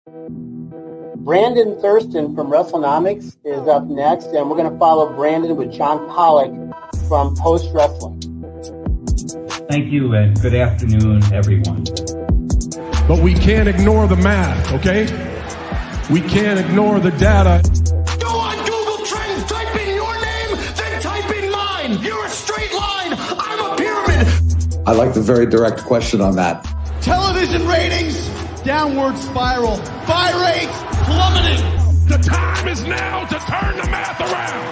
Brandon Thurston from Wrestlenomics is up next, and we're going to follow Brandon with John Pollock from Post Wrestling. Thank you, and good afternoon, everyone. But we can't ignore the math, okay? We can't ignore the data. Go on Google Trends, type in your name, then type in mine. You're a straight line. I'm a pyramid. I like the very direct question on that. Television ratings, downward spiral. Buy rates, plummeting. The time is now to turn the math around.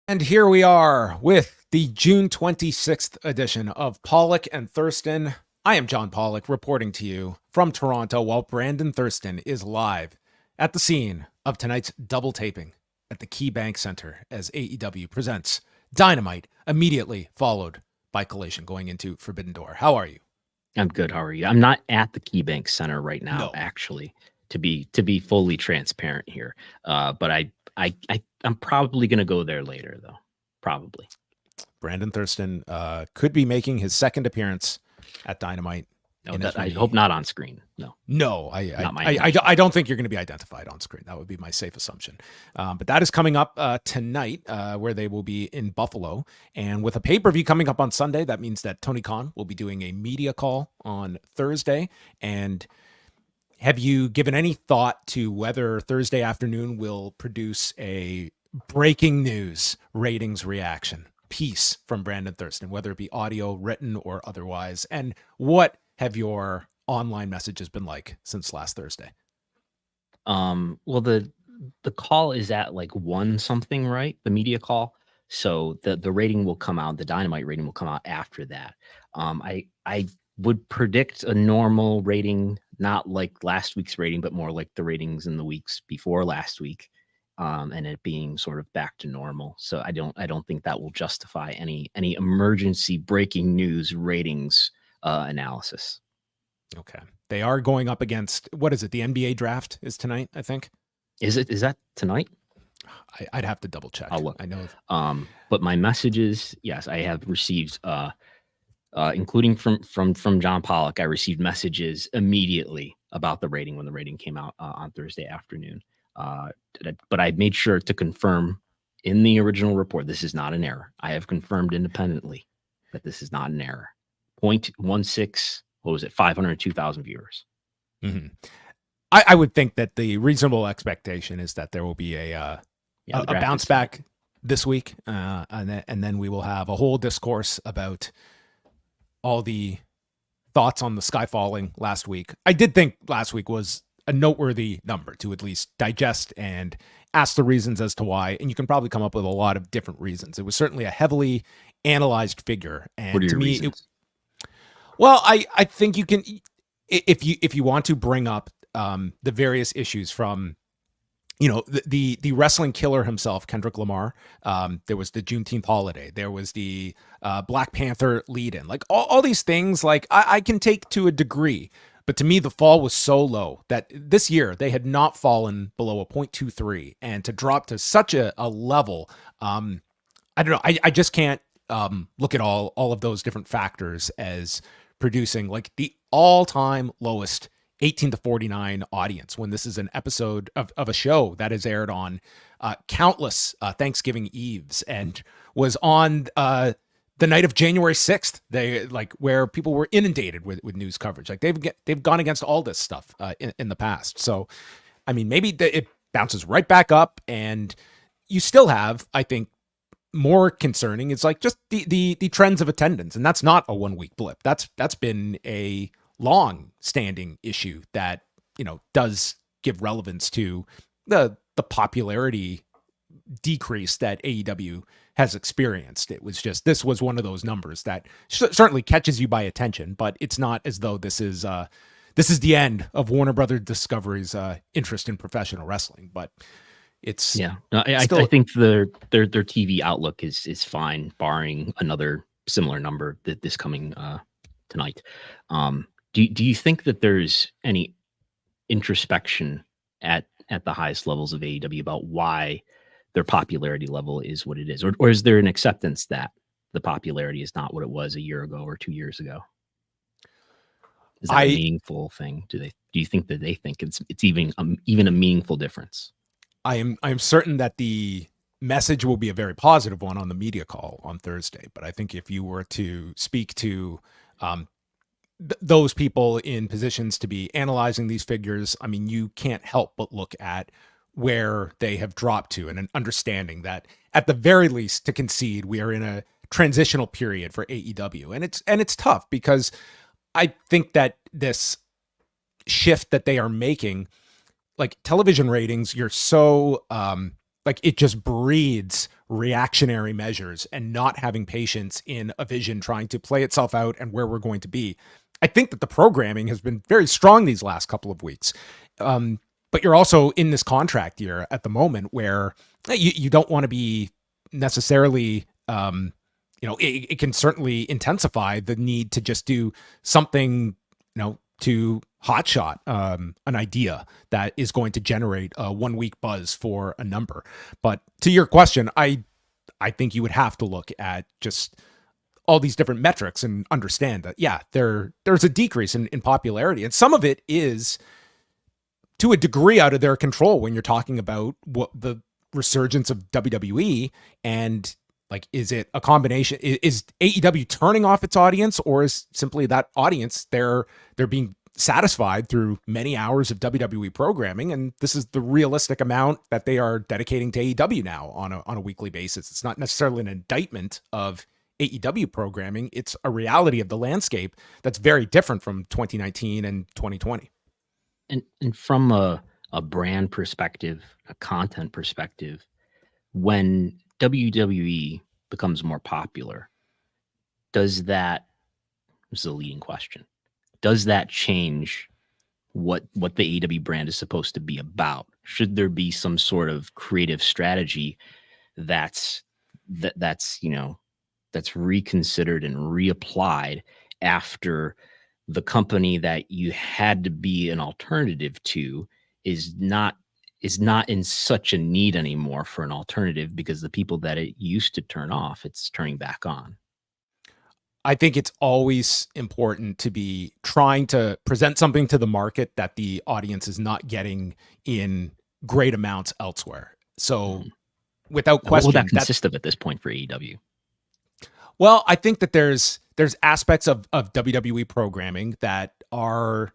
And here we are with the June 26th edition of Pollock and Thurston. I am John Pollock reporting to you from Toronto while Brandon Thurston is live at the scene of tonight's double taping at the KeyBank Center as AEW presents Dynamite, immediately followed by Collision going into Forbidden Door. How are you? I'm good. How are you? I'm not at the KeyBank Center right now, actually, to be fully transparent here. But I'm probably going to go there later, though. Probably. Brandon Thurston could be making his second appearance at Dynamite. No, I hope not on screen. No, I don't think you're going to be identified on screen. That would be my safe assumption. But that is coming up tonight, where they will be in Buffalo. And with a pay-per-view coming up on Sunday, that means that Tony Khan will be doing a media call on Thursday. And have you given any thought to whether Thursday afternoon will produce a breaking news ratings reaction piece from Brandon Thurston, whether it be audio, written, or otherwise? And what have your online messages been like since last Thursday? Well, the call is at like 1 something, right? The media call. So the rating will come out. The Dynamite rating will come out after that. I would predict a normal rating, not like last week's rating, but more like the ratings in the weeks before last week, and it being sort of back to normal. So I don't think that will justify any emergency breaking news ratings analysis. Okay. They are going up against, what is it? The NBA draft is tonight, I think. Is that tonight? I'd have to double check. I'll look. I know. But my messages, yes, I have received, including from John Pollock, I received messages immediately about the rating when the rating came out on Thursday afternoon. But I made sure to confirm in the original report, this is not an error. I have confirmed independently that this is not an error. 0.16, what was it? 502,000 viewers. Mm-hmm. I would think that the reasonable expectation is that there will be a bounce back this week, and then we will have a whole discourse about all the thoughts on the sky falling last week. I did think last week was a noteworthy number to at least digest and ask the reasons as to why, and you can probably come up with a lot of different reasons. It was certainly a heavily analyzed figure, and what are your to me, reasons? Well, I think you can, if you want to bring up the various issues from, the wrestling killer himself, Kendrick Lamar. There was the Juneteenth holiday. There was the Black Panther lead-in. Like all these things, like I can take to a degree. But to me, the fall was so low that this year they had not fallen below a 0.23, and to drop to such a level, I don't know. I just can't look at all of those different factors as producing like the all-time lowest 18 to 49 audience when this is an episode of a show that is aired on countless Thanksgiving Eves and was on the night of January 6th. They where people were inundated with news coverage. Like they've gone against all this stuff in the past. So, I mean, maybe it bounces right back up, and you still have, I think, more concerning. It's like just the trends of attendance, and that's not a 1 week blip. That's been a long standing issue that, does give relevance to the popularity decrease that AEW has experienced. It was just, this was one of those numbers that certainly catches you by attention, but it's not as though this is the end of Warner Brothers Discovery's interest in professional wrestling. But it's I think their TV outlook is fine, barring another similar number that this coming tonight. Do you think that there's any introspection at the highest levels of AEW about why their popularity level is what it is, or is there an acceptance that the popularity is not what it was a year ago or 2 years ago? Is that a meaningful thing? Do you think that they think it's even a meaningful difference? I'm certain that the message will be a very positive one on the media call on Thursday. But I think if you were to speak to those people in positions to be analyzing these figures, I mean, you can't help but look at where they have dropped to, and an understanding that at the very least, to concede, we are in a transitional period for AEW. And it's tough, because I think that this shift that they are making, like television ratings, you're so like it just breeds reactionary measures and not having patience in a vision trying to play itself out and where we're going to be. I think that the programming has been very strong these last couple of weeks. But you're also in this contract year at the moment where you don't want to be necessarily, it can certainly intensify the need to just do something, to hotshot an idea that is going to generate a 1 week buzz for a number. But to your question, I think you would have to look at just all these different metrics and understand that, yeah, there's a decrease in popularity. And some of it is to a degree out of their control when you're talking about what the resurgence of WWE, and like, is it a combination? Is AEW turning off its audience, or is simply that audience they're being satisfied through many hours of WWE programming, and this is the realistic amount that they are dedicating to AEW now on a weekly basis? It's not necessarily an indictment of AEW programming. It's a reality of the landscape that's very different from 2019 and 2020. And from a brand perspective, a content perspective, when WWE becomes more popular, this is a leading question, does that change what the AEW brand is supposed to be about? Should there be some sort of creative strategy that's reconsidered and reapplied after the company that you had to be an alternative to is not in such a need anymore for an alternative, because the people that it used to turn off, it's turning back on? I think it's always important to be trying to present something to the market that the audience is not getting in great amounts elsewhere. So without question, what will that consist of at this point for AEW? Well, I think that there's aspects of WWE programming that are,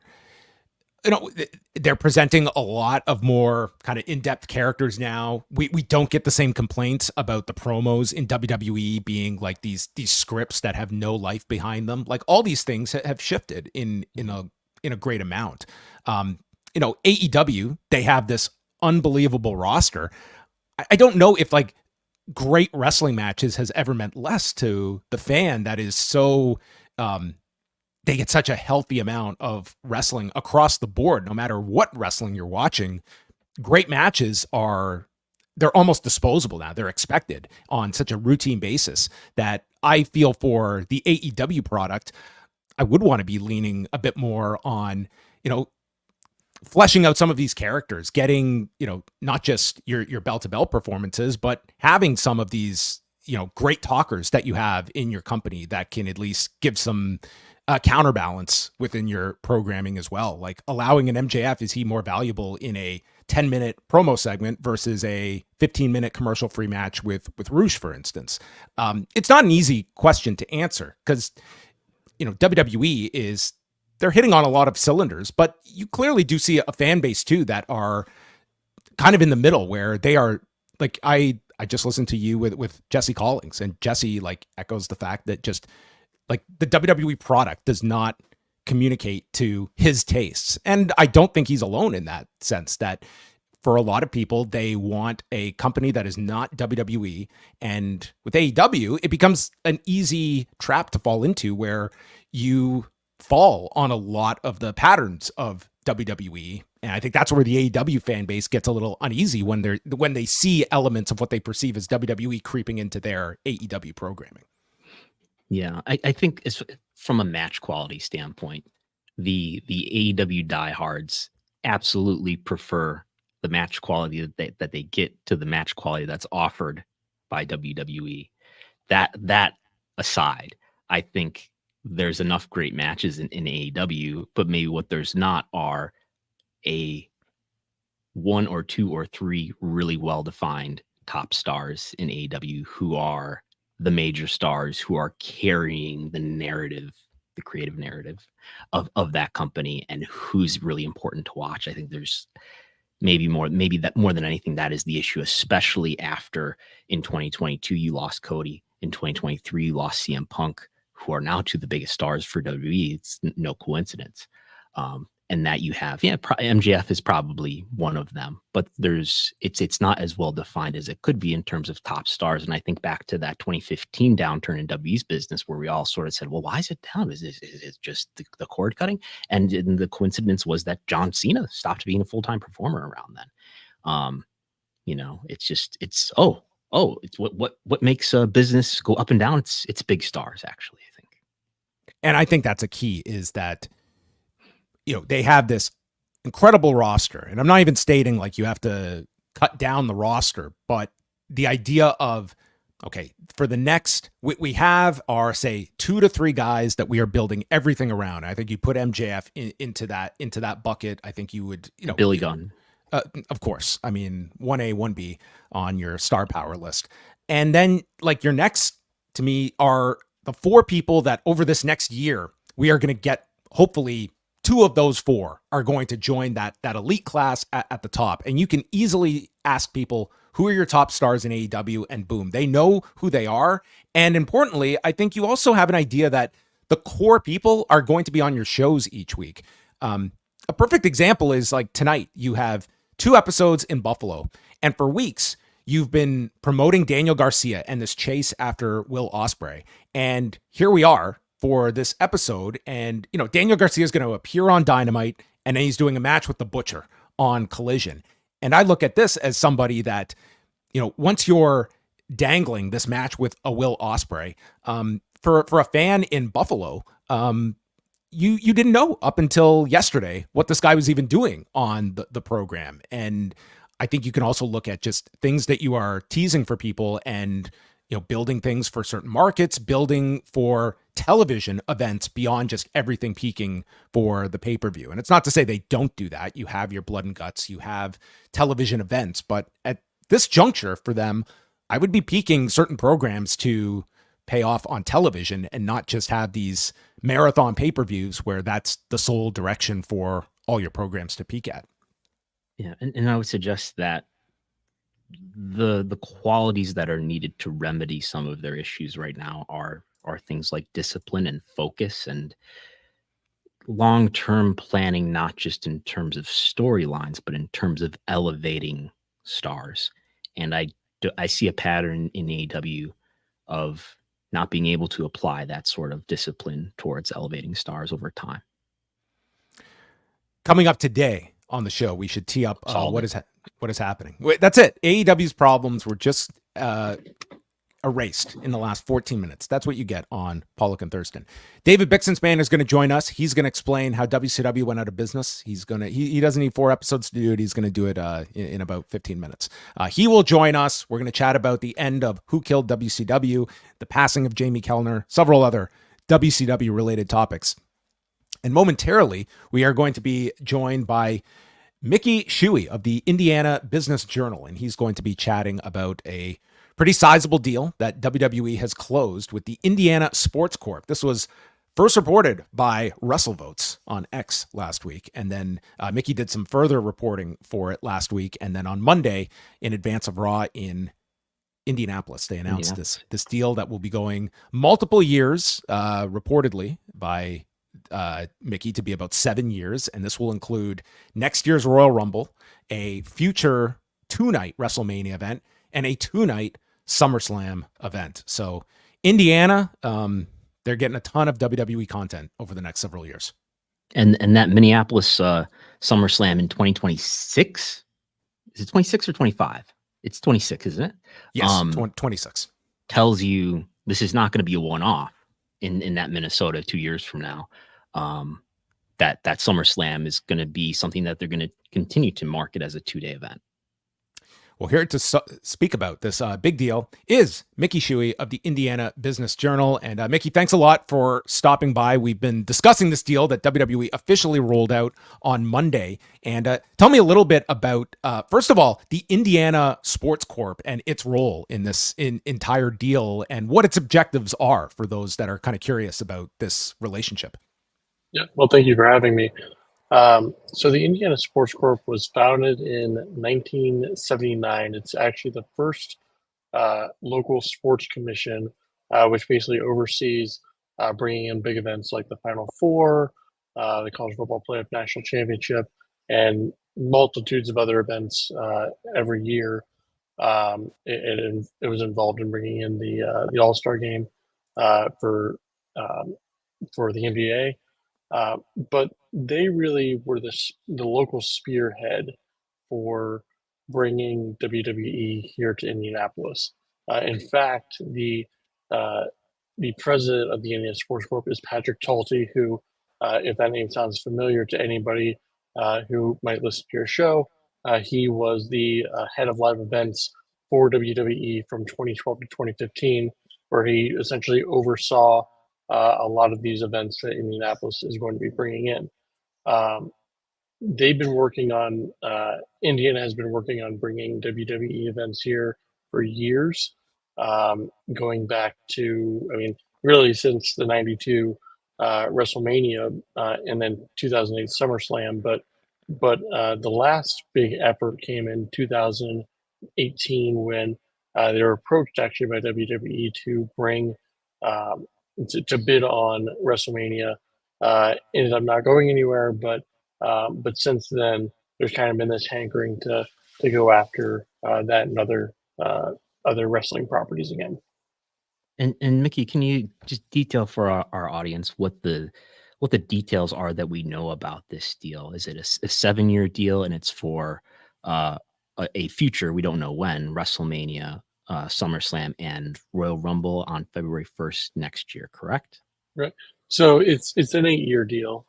they're presenting a lot of more kind of in-depth characters now. We don't get the same complaints about the promos in WWE being like these scripts that have no life behind them. Like, all these things have shifted in a great amount. AEW, they have this unbelievable roster. I don't know if like great wrestling matches has ever meant less to the fan that is so they get such a healthy amount of wrestling across the board. No matter what wrestling you're watching, great matches they're almost disposable now. They're expected on such a routine basis that I feel for the AEW product, I would want to be leaning a bit more on, fleshing out some of these characters, getting, not just your bell-to-bell performances, but having some of these, great talkers that you have in your company that can at least give some counterbalance within your programming as well. Like, allowing an MJF, is he more valuable in a 10-minute promo segment versus a 15-minute commercial-free match with Roosh, for instance? It's not an easy question to answer, because, WWE they're hitting on a lot of cylinders, but you clearly do see a fan base too that are kind of in the middle, where they are like, I just listened to you with Jesse Collings, and Jesse like echoes the fact that just like the WWE product does not communicate to his tastes. And I don't think he's alone in that sense, that for a lot of people, they want a company that is not WWE. And with AEW, it becomes an easy trap to fall into, where you fall on a lot of the patterns of WWE. And I think that's where the AEW fan base gets a little uneasy when they see elements of what they perceive as WWE creeping into their AEW programming. Yeah, I think it's from a match quality standpoint, the AEW diehards absolutely prefer the match quality that they get to the match quality that's offered by WWE. That aside, I think there's enough great matches in AEW, but maybe what there's not are a 1 or 2 or 3 really well-defined top stars in AEW who are the major stars who are carrying the narrative, the creative narrative of that company, and who's really important to watch. I think there's maybe more than anything, that is the issue, especially after in 2022 you lost Cody, in 2023 you lost CM Punk, who are now 2 of the biggest stars for WWE. It's no coincidence. And that you have, MJF is probably one of them, but it's not as well defined as it could be in terms of top stars. And I think back to that 2015 downturn in WWE's business, where we all sort of said, well, why is it down? Is it just the cord cutting? And the coincidence was that John Cena stopped being a full-time performer around then. It's what makes a business go up and down. It's big stars, actually, I think. And I think that's a key, is that they have this incredible roster, and I'm not even stating like you have to cut down the roster, but the idea of, okay, for the next, we have our, say, 2 to 3 guys that we are building everything around. I think you put MJF into that bucket. I think you would, Billy Gunn. Of course. I mean, 1A, 1B on your star power list. And then like your next, to me, are the 4 people that over this next year, we are going to get, hopefully, 2 of those 4 are going to join that elite class at the top. And you can easily ask people, who are your top stars in AEW? And boom, they know who they are. And importantly, I think you also have an idea that the core people are going to be on your shows each week. A perfect example is like tonight, you have 2 episodes in Buffalo. And for weeks, you've been promoting Daniel Garcia and this chase after Will Ospreay. And here we are for this episode, and Daniel Garcia is going to appear on Dynamite, and then he's doing a match with the Butcher on Collision. And I look at this as somebody that, once you're dangling this match with a Will Ospreay, for a fan in Buffalo, you didn't know up until yesterday what this guy was even doing on the program. And I think you can also look at just things that you are teasing for people, and building things for certain markets, building for television events beyond just everything peaking for the pay-per-view. And it's not to say they don't do that. You have your blood and guts, you have television events, but at this juncture for them, I would be peaking certain programs to pay off on television and not just have these marathon pay-per-views where that's the sole direction for all your programs to peak at. Yeah. And I would suggest that the qualities that are needed to remedy some of their issues right now are things like discipline and focus and long-term planning, not just in terms of storylines, but in terms of elevating stars. And I see a pattern in AEW of not being able to apply that sort of discipline towards elevating stars over time. Coming up today on the show, we should tee up what is happening. That's it. AEW's problems were just erased in the last 14 minutes. That's what you get on Pollock and Thurston. David Bixenspan is going to join us. He's going to explain how WCW went out of business. He doesn't need 4 episodes to do it. He's going to do it in about 15 minutes. He will join us. We're going to chat about the end of Who Killed WCW, the passing of Jamie Kellner, several other WCW related topics. And momentarily, we are going to be joined by Mickey Shuey of the Indiana Business Journal, and he's going to be chatting about a pretty sizable deal that WWE has closed with the Indiana Sports Corp. This was first reported by WrestleVotes on X last week, and then Mickey did some further reporting for it last week, and then on Monday, in advance of Raw in Indianapolis, they announced this deal that will be going multiple years, reportedly by Mickey, to be about 7 years, and this will include next year's Royal Rumble, a future 2-night WrestleMania event, and a 2-night SummerSlam event. So Indiana, they're getting a ton of WWE content over the next several years. And that Minneapolis SummerSlam in 2026, is it 26 or 25? It's 26, isn't it? Yes, 26. Tells you this is not going to be a one-off in that Minnesota 2 years from now. That SummerSlam is going to be something that they're going to continue to market as a 2-day event. Well, here to speak about this big deal is Mickey Shuey of the Indiana Business Journal. And Mickey, thanks a lot for stopping by. We've been discussing this deal that WWE officially rolled out on Monday. And tell me a little bit about, first of all, the Indiana Sports Corp and its role in this entire deal and what its objectives are for those that are kind of curious about this relationship. Yeah, well, thank you for having me. So the Indiana Sports Corp was founded in 1979. It's actually the first local sports commission, which basically oversees bringing in big events like the Final Four, the College Football Playoff National Championship, and multitudes of other events every year. It was involved in bringing in the All-Star Game for the NBA. But they really were the local spearhead for bringing WWE here to Indianapolis. In fact, the president of the Indiana Sports Corp is Patrick Talty, who, if that name sounds familiar to anybody who might listen to your show, he was the head of live events for WWE from 2012 to 2015, where he essentially oversaw a lot of these events that Indianapolis is going to be bringing in. They've been working on, Indiana has been working on bringing WWE events here for years, going back to, I mean, really since the 92 WrestleMania and then 2008 SummerSlam. But the last big effort came in 2018 when they were approached actually by WWE to bring to bid on WrestleMania. Ended up not going anywhere, but since then there's kind of been this hankering to go after that and other wrestling properties again. And Mickey, can you just detail for our audience what the details are that we know about this deal? Is it a 7-year deal and it's for a future, we don't know when, WrestleMania, SummerSlam, and Royal Rumble on February 1st next year, correct? Right. So it's an 8-year deal.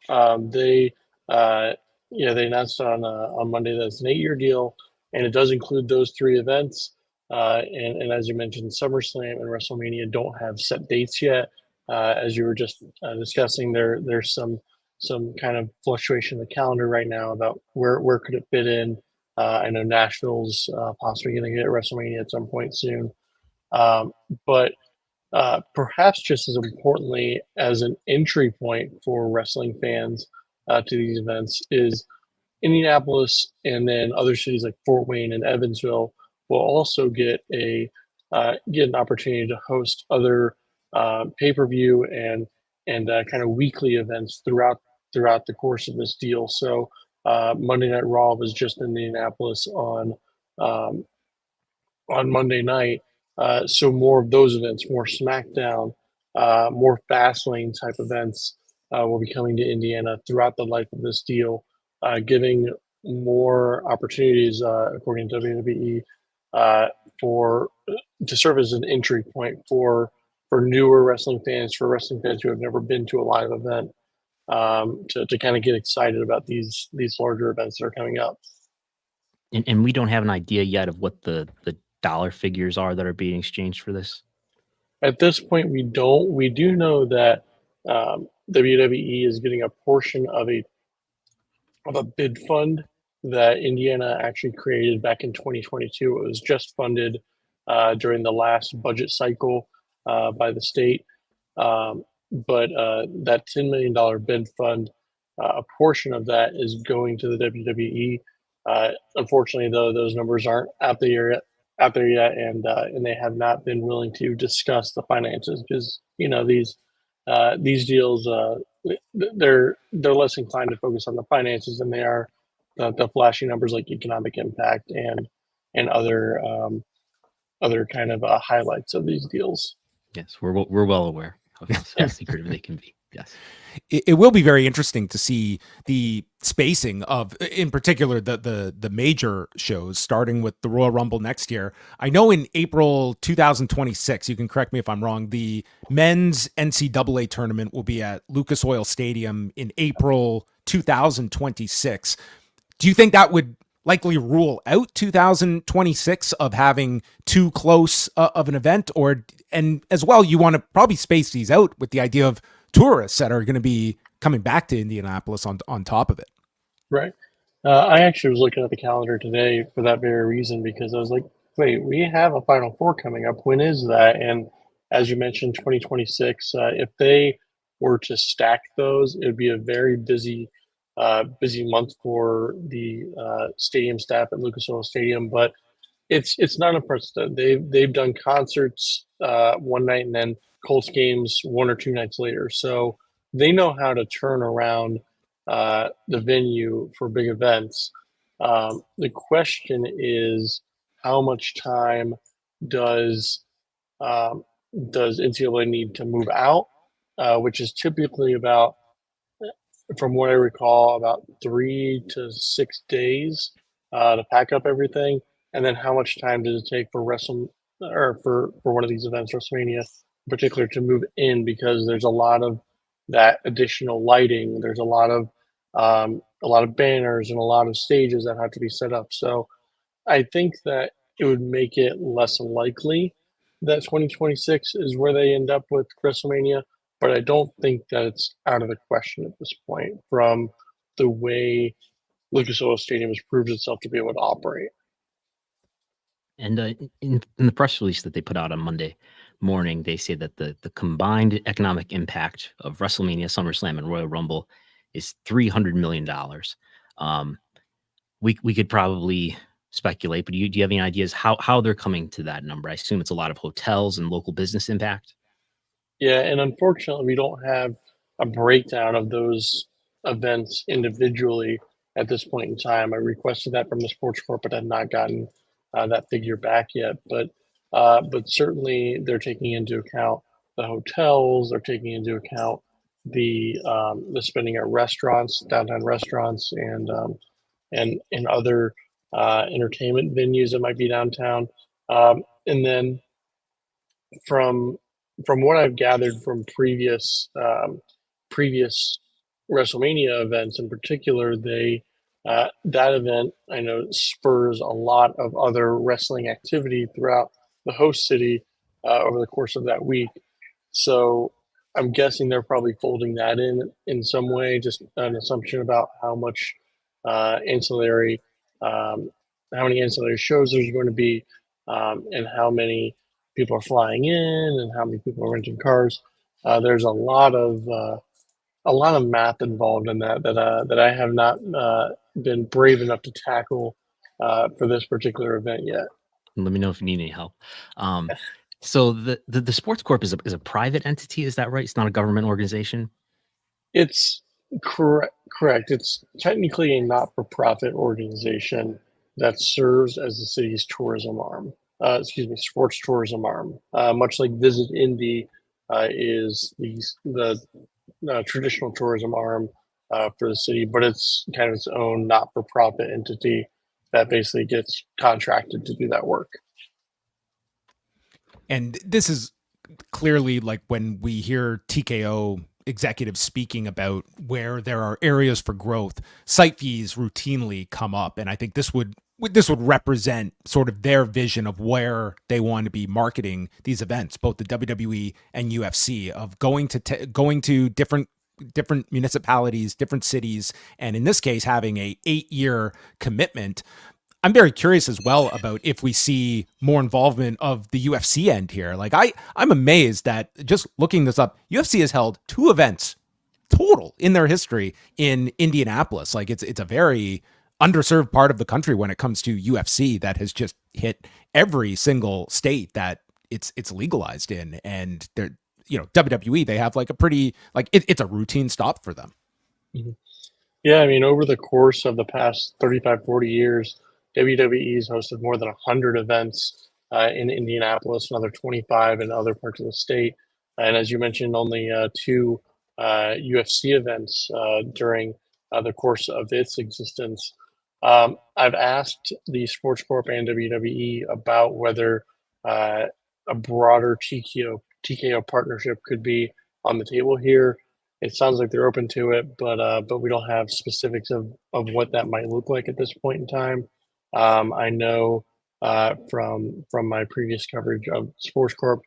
They announced on Monday that it's an 8-year deal, and it does include those 3 events. And as you mentioned, SummerSlam and WrestleMania don't have set dates yet. As you were just discussing, there's some kind of fluctuation in the calendar right now about where could it fit in. I know Nashville's possibly going to get WrestleMania at some point soon. But perhaps just as importantly as an entry point for wrestling fans to these events is Indianapolis, and then other cities like Fort Wayne and Evansville will also get an opportunity to host other pay-per-view and kind of weekly events throughout the course of this deal. So Monday Night Raw was just in Indianapolis on Monday night. So more of those events, more SmackDown, more Fastlane type events will be coming to Indiana throughout the life of this deal, giving more opportunities, according to WWE, to serve as an entry point for newer wrestling fans, for wrestling fans who have never been to a live event, to kind of get excited about these larger events that are coming up. And we don't have an idea yet of what the dollar figures are that are being exchanged for this? At this point, we don't. We do know that WWE is getting a portion of a bid fund that Indiana actually created back in 2022. It was just funded during the last budget cycle by the state. But that $10 million bid fund, a portion of that is going to the WWE. Unfortunately, though, those numbers aren't out there yet, and they have not been willing to discuss the finances because these deals they're less inclined to focus on the finances than they are the flashy numbers like economic impact and other kind of highlights of these deals. Yes, we're well aware of how secretive they can be. Yes. It will be very interesting to see the spacing of, in particular, the major shows, starting with the Royal Rumble next year. I know in April 2026, you can correct me if I'm wrong, the men's NCAA tournament will be at Lucas Oil Stadium in April 2026. Do you think that would likely rule out 2026 of having too close of an event, and as well, you want to probably space these out with the idea of tourists that are going to be coming back to Indianapolis on top of it. Right. I actually was looking at the calendar today for that very reason, because I was like, wait, we have a Final Four coming up. When is that? And as you mentioned, 2026, if they were to stack those, it would be a very busy month for the stadium staff at Lucas Oil Stadium. But it's not unprecedented. They've done concerts one night and then Colts games 1 or 2 nights later. So they know how to turn around the venue for big events. The question is, how much time does NCAA need to move out, which is typically about, from what I recall, about 3 to 6 days to pack up everything, and then how much time does it take for for one of these events, WrestleMania in particular, to move in, because there's a lot of that additional lighting. There's a lot of banners and a lot of stages that have to be set up. So I think that it would make it less likely that 2026 is where they end up with WrestleMania, but I don't think that it's out of the question at this point from the way Lucas Oil Stadium has proved itself to be able to operate. And in the press release that they put out on Monday morning, they say that the combined economic impact of WrestleMania, SummerSlam, and Royal Rumble is $300 million. We could probably speculate, but do you have any ideas how they're coming to that number? I assume it's a lot of hotels and local business impact. Yeah, and unfortunately, we don't have a breakdown of those events individually at this point in time. I requested that from the sports corp, but I've not gotten that figure back yet. But certainly, they're taking into account the hotels. They're taking into account the spending at restaurants, downtown restaurants, and other entertainment venues that might be downtown. And then from what I've gathered from previous WrestleMania events in particular, that event, I know, spurs a lot of other wrestling activity throughout the host city over the course of that week. So I'm guessing they're probably folding that in some way, just an assumption about how much how many ancillary shows there's going to be, and how many people are flying in, and how many people are renting cars. There's a lot of math involved in that I have not been brave enough to tackle for this particular event yet. Let me know if you need any help. So the Sports Corp is a private entity, is that right? It's not a government organization? It's correct. It's technically a not-for-profit organization that serves as the city's tourism arm. Sports tourism arm. Much like Visit Indy is the traditional tourism arm for the city, but it's kind of its own not-for-profit entity that basically gets contracted to do that work. And this is clearly like when we hear TKO executives speaking about where there are areas for growth, site fees routinely come up. And I think this would represent sort of their vision of where they want to be marketing these events, both the WWE and UFC, of going to different municipalities, different cities, and in this case, having a 8-year commitment. I'm very curious as well about if we see more involvement of the UFC end here. Like I'm amazed that, just looking this up, UFC has held 2 events total in their history in Indianapolis. Like it's a very underserved part of the country when it comes to UFC that has just hit every single state that it's legalized in. And they're, WWE, they have like a pretty, like it's a routine stop for them. Mm-hmm. Yeah. I mean, over the course of the past 35, 40 years, WWE's hosted more than 100 events in Indianapolis, another 25 in other parts of the state. And as you mentioned, only 2 UFC events during the course of its existence. I've asked the Sports Corp and WWE about whether a broader TKO partnership could be on the table here. It sounds like they're open to it, but we don't have specifics of what that might look like at this point in time. I know from my previous coverage of Sports Corp,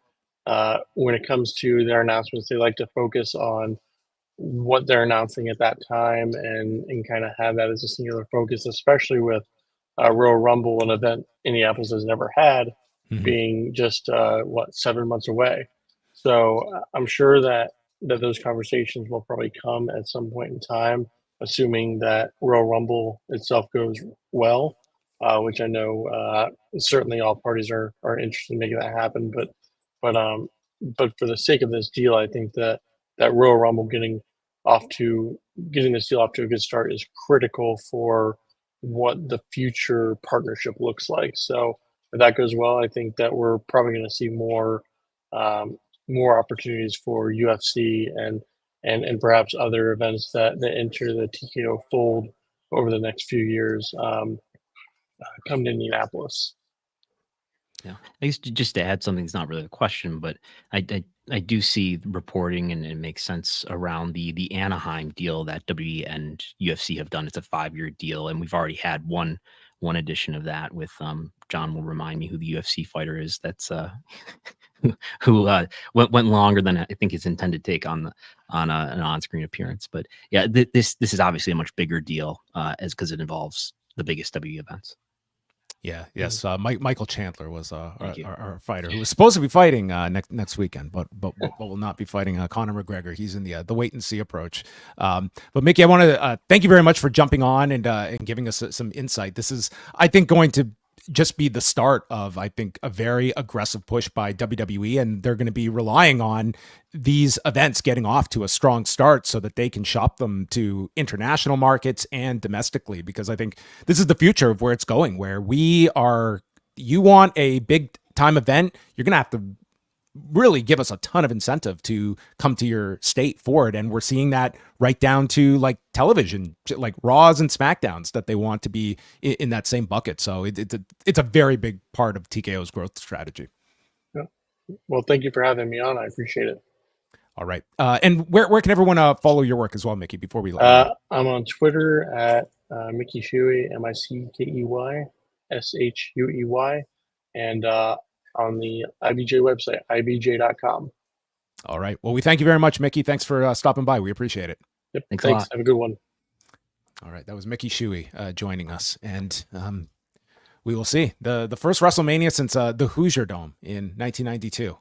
when it comes to their announcements, they like to focus on what they're announcing at that time and kind of have that as a singular focus, especially with Royal Rumble, an event Indianapolis has never had, being just 7 months away. So I'm sure that those conversations will probably come at some point in time, assuming that Royal Rumble itself goes well, which I know certainly all parties are interested in making that happen. But for the sake of this deal, I think that Royal Rumble getting this deal off to a good start is critical for what the future partnership looks like. So if that goes well, I think that we're probably going to see more opportunities for UFC and perhaps other events that enter the TKO fold over the next few years come to Indianapolis. Yeah, I guess just to add something, it's not really a question, but I do see reporting and it makes sense around the Anaheim deal that WWE and UFC have done. It's a 5-year deal, and we've already had one edition of that with John will remind me who the UFC fighter is that's who went longer than I think his intended take on an on-screen appearance. But yeah, this is obviously a much bigger deal because it involves the biggest WWE events. Yeah. Yes. Michael Chandler was our fighter who was supposed to be fighting next weekend, but will not be fighting Conor McGregor. He's in the wait and see approach. But Mickey, I want to thank you very much for jumping on and giving us some insight. This is, I think, going to just be the start of, I think, a very aggressive push by WWE, and they're going to be relying on these events getting off to a strong start so that they can shop them to international markets and domestically, because I think this is the future of where it's going, where you want a big time event, you're going to have to really give us a ton of incentive to come to your state for it. And we're seeing that right down to like television, like Raws and SmackDowns, that they want to be in that same bucket. So it's a very big part of TKO's growth strategy. Yeah. Well, thank you for having me on. I appreciate it. All right. And where can everyone follow your work as well, Mickey, before we I'm on Twitter at Mickey Shuey, MICKEY SHUEY, and on the IBJ website, ibj.com. All right. Well, we thank you very much, Mickey. Thanks for stopping by. We appreciate it. Yep. Thanks a lot. Have a good one. All right. That was Mickey Shuey joining us. And we will see the first WrestleMania since the Hoosier Dome in 1992.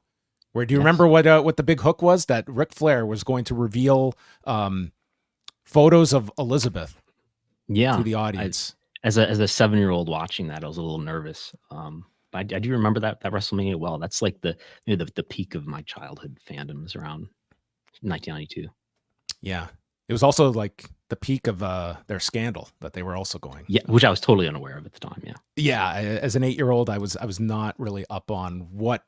Where do you remember what the big hook was? That Ric Flair was going to reveal photos of Elizabeth to the audience. As a 7-year-old watching that, I was a little nervous. I do remember that WrestleMania well. That's like the peak of my childhood fandoms around 1992. Yeah, it was also like the peak of their scandal that they were also going. Yeah, which I was totally unaware of at the time. Yeah. As an 8-year-old, I was not really up on what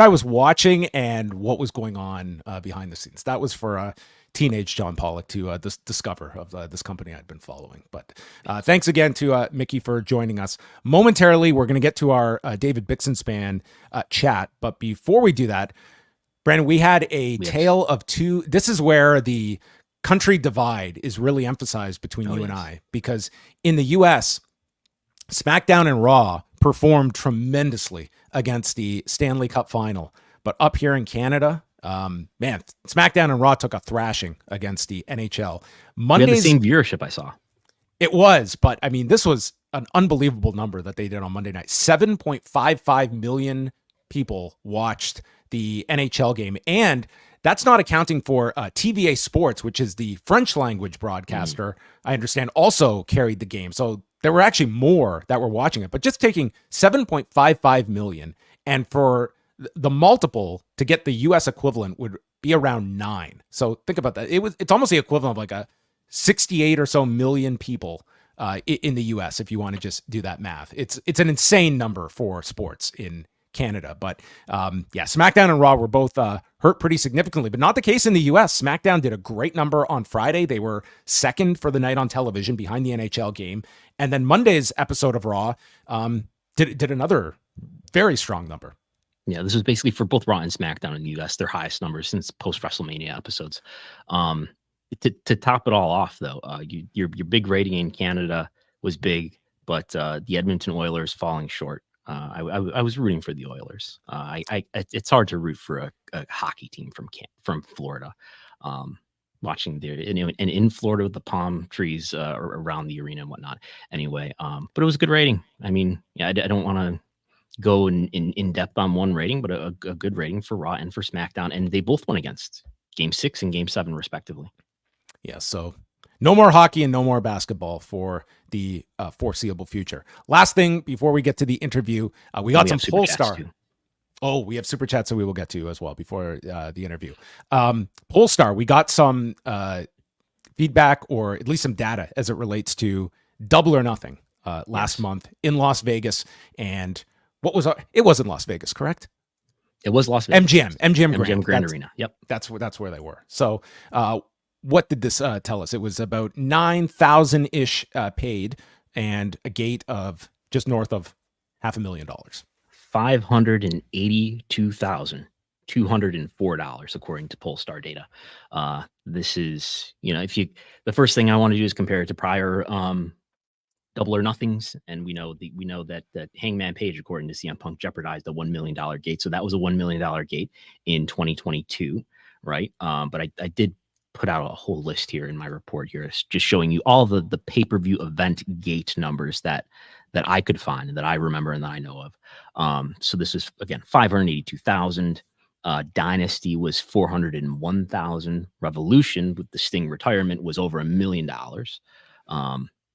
I was watching and what was going on behind the scenes. That was for teenage John Pollock to discover of this company I'd been following. But thanks again to Mickey for joining us. Momentarily, we're going to get to our David Bixenspan chat. But before we do that, Brandon, we had a tale of two. This is where the country divide is really emphasized between you and I, because in the U.S., SmackDown and Raw performed tremendously against the Stanley Cup final. But up here in Canada, SmackDown and Raw took a thrashing against the NHL. We had the same viewership, I saw. It was, but I mean, this was an unbelievable number that they did on Monday night. 7.55 million people watched the NHL game. And that's not accounting for TVA Sports, which is the French language broadcaster, I understand, also carried the game. So there were actually more that were watching it, but just taking 7.55 million, and for the multiple to get the US equivalent would be around 9. So think about that. It's almost the equivalent of like a 68 or so million people in the US, if you want to just do that math. It's an insane number for sports in Canada. But SmackDown and Raw were both hurt pretty significantly, but not the case in the US. SmackDown did a great number on Friday. They were second for the night on television behind the NHL game. And then Monday's episode of Raw did another very strong number. Yeah, this was basically for both Raw and SmackDown in the US, their highest numbers since post-WrestleMania episodes. To top it all off, though, your big rating in Canada was big, but the Edmonton Oilers falling short. I was rooting for the Oilers. It's hard to root for a hockey team from Florida. Watching there and in Florida with the palm trees around the arena and whatnot. Anyway, but it was a good rating. I mean, yeah, I don't want to go in depth on one rating, but a good rating for Raw and for SmackDown, and they both went against Game 6 and Game 7 respectively. Yeah, so no more hockey and no more basketball for the foreseeable future. Last thing before we get to the interview, we got some Polestar. Oh, we have super chats that we will get to as well before the interview. Polestar, we got some feedback or at least some data as it relates to Double or Nothing last month in Las Vegas. And what was it was in Las Vegas, correct? It was Las Vegas. MGM Grand Arena. Yep. That's where they were. So what did this tell us? It was about 9,000-ish paid and a gate of just north of $500,000. $582,204 according to Polestar data. This is, the first thing I want to do is compare it to prior Double or Nothings, and we know that Hangman Page, according to CM Punk, jeopardized a $1 million gate. So that was a $1 million gate in 2022, right? But I did put out a whole list here in my report here, just showing you all the pay-per-view event gate numbers that I could find and that I remember and that I know of. So this is again 582,000. Dynasty was 401,000. Revolution with the Sting retirement was over $1 million.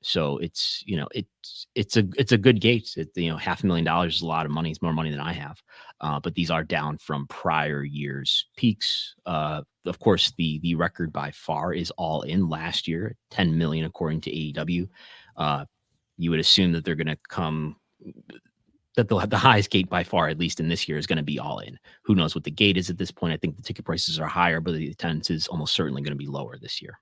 So it's a good gate. $500,000 is a lot of money. It's more money than I have. But these are down from prior years' peaks. Of course, the record by far is All In last year, 10 million according to AEW. You would assume that they're going to come, that they'll have the highest gate by far, at least in this year, is going to be All In. Who knows what the gate is at this point? I think the ticket prices are higher, but the attendance is almost certainly going to be lower this year.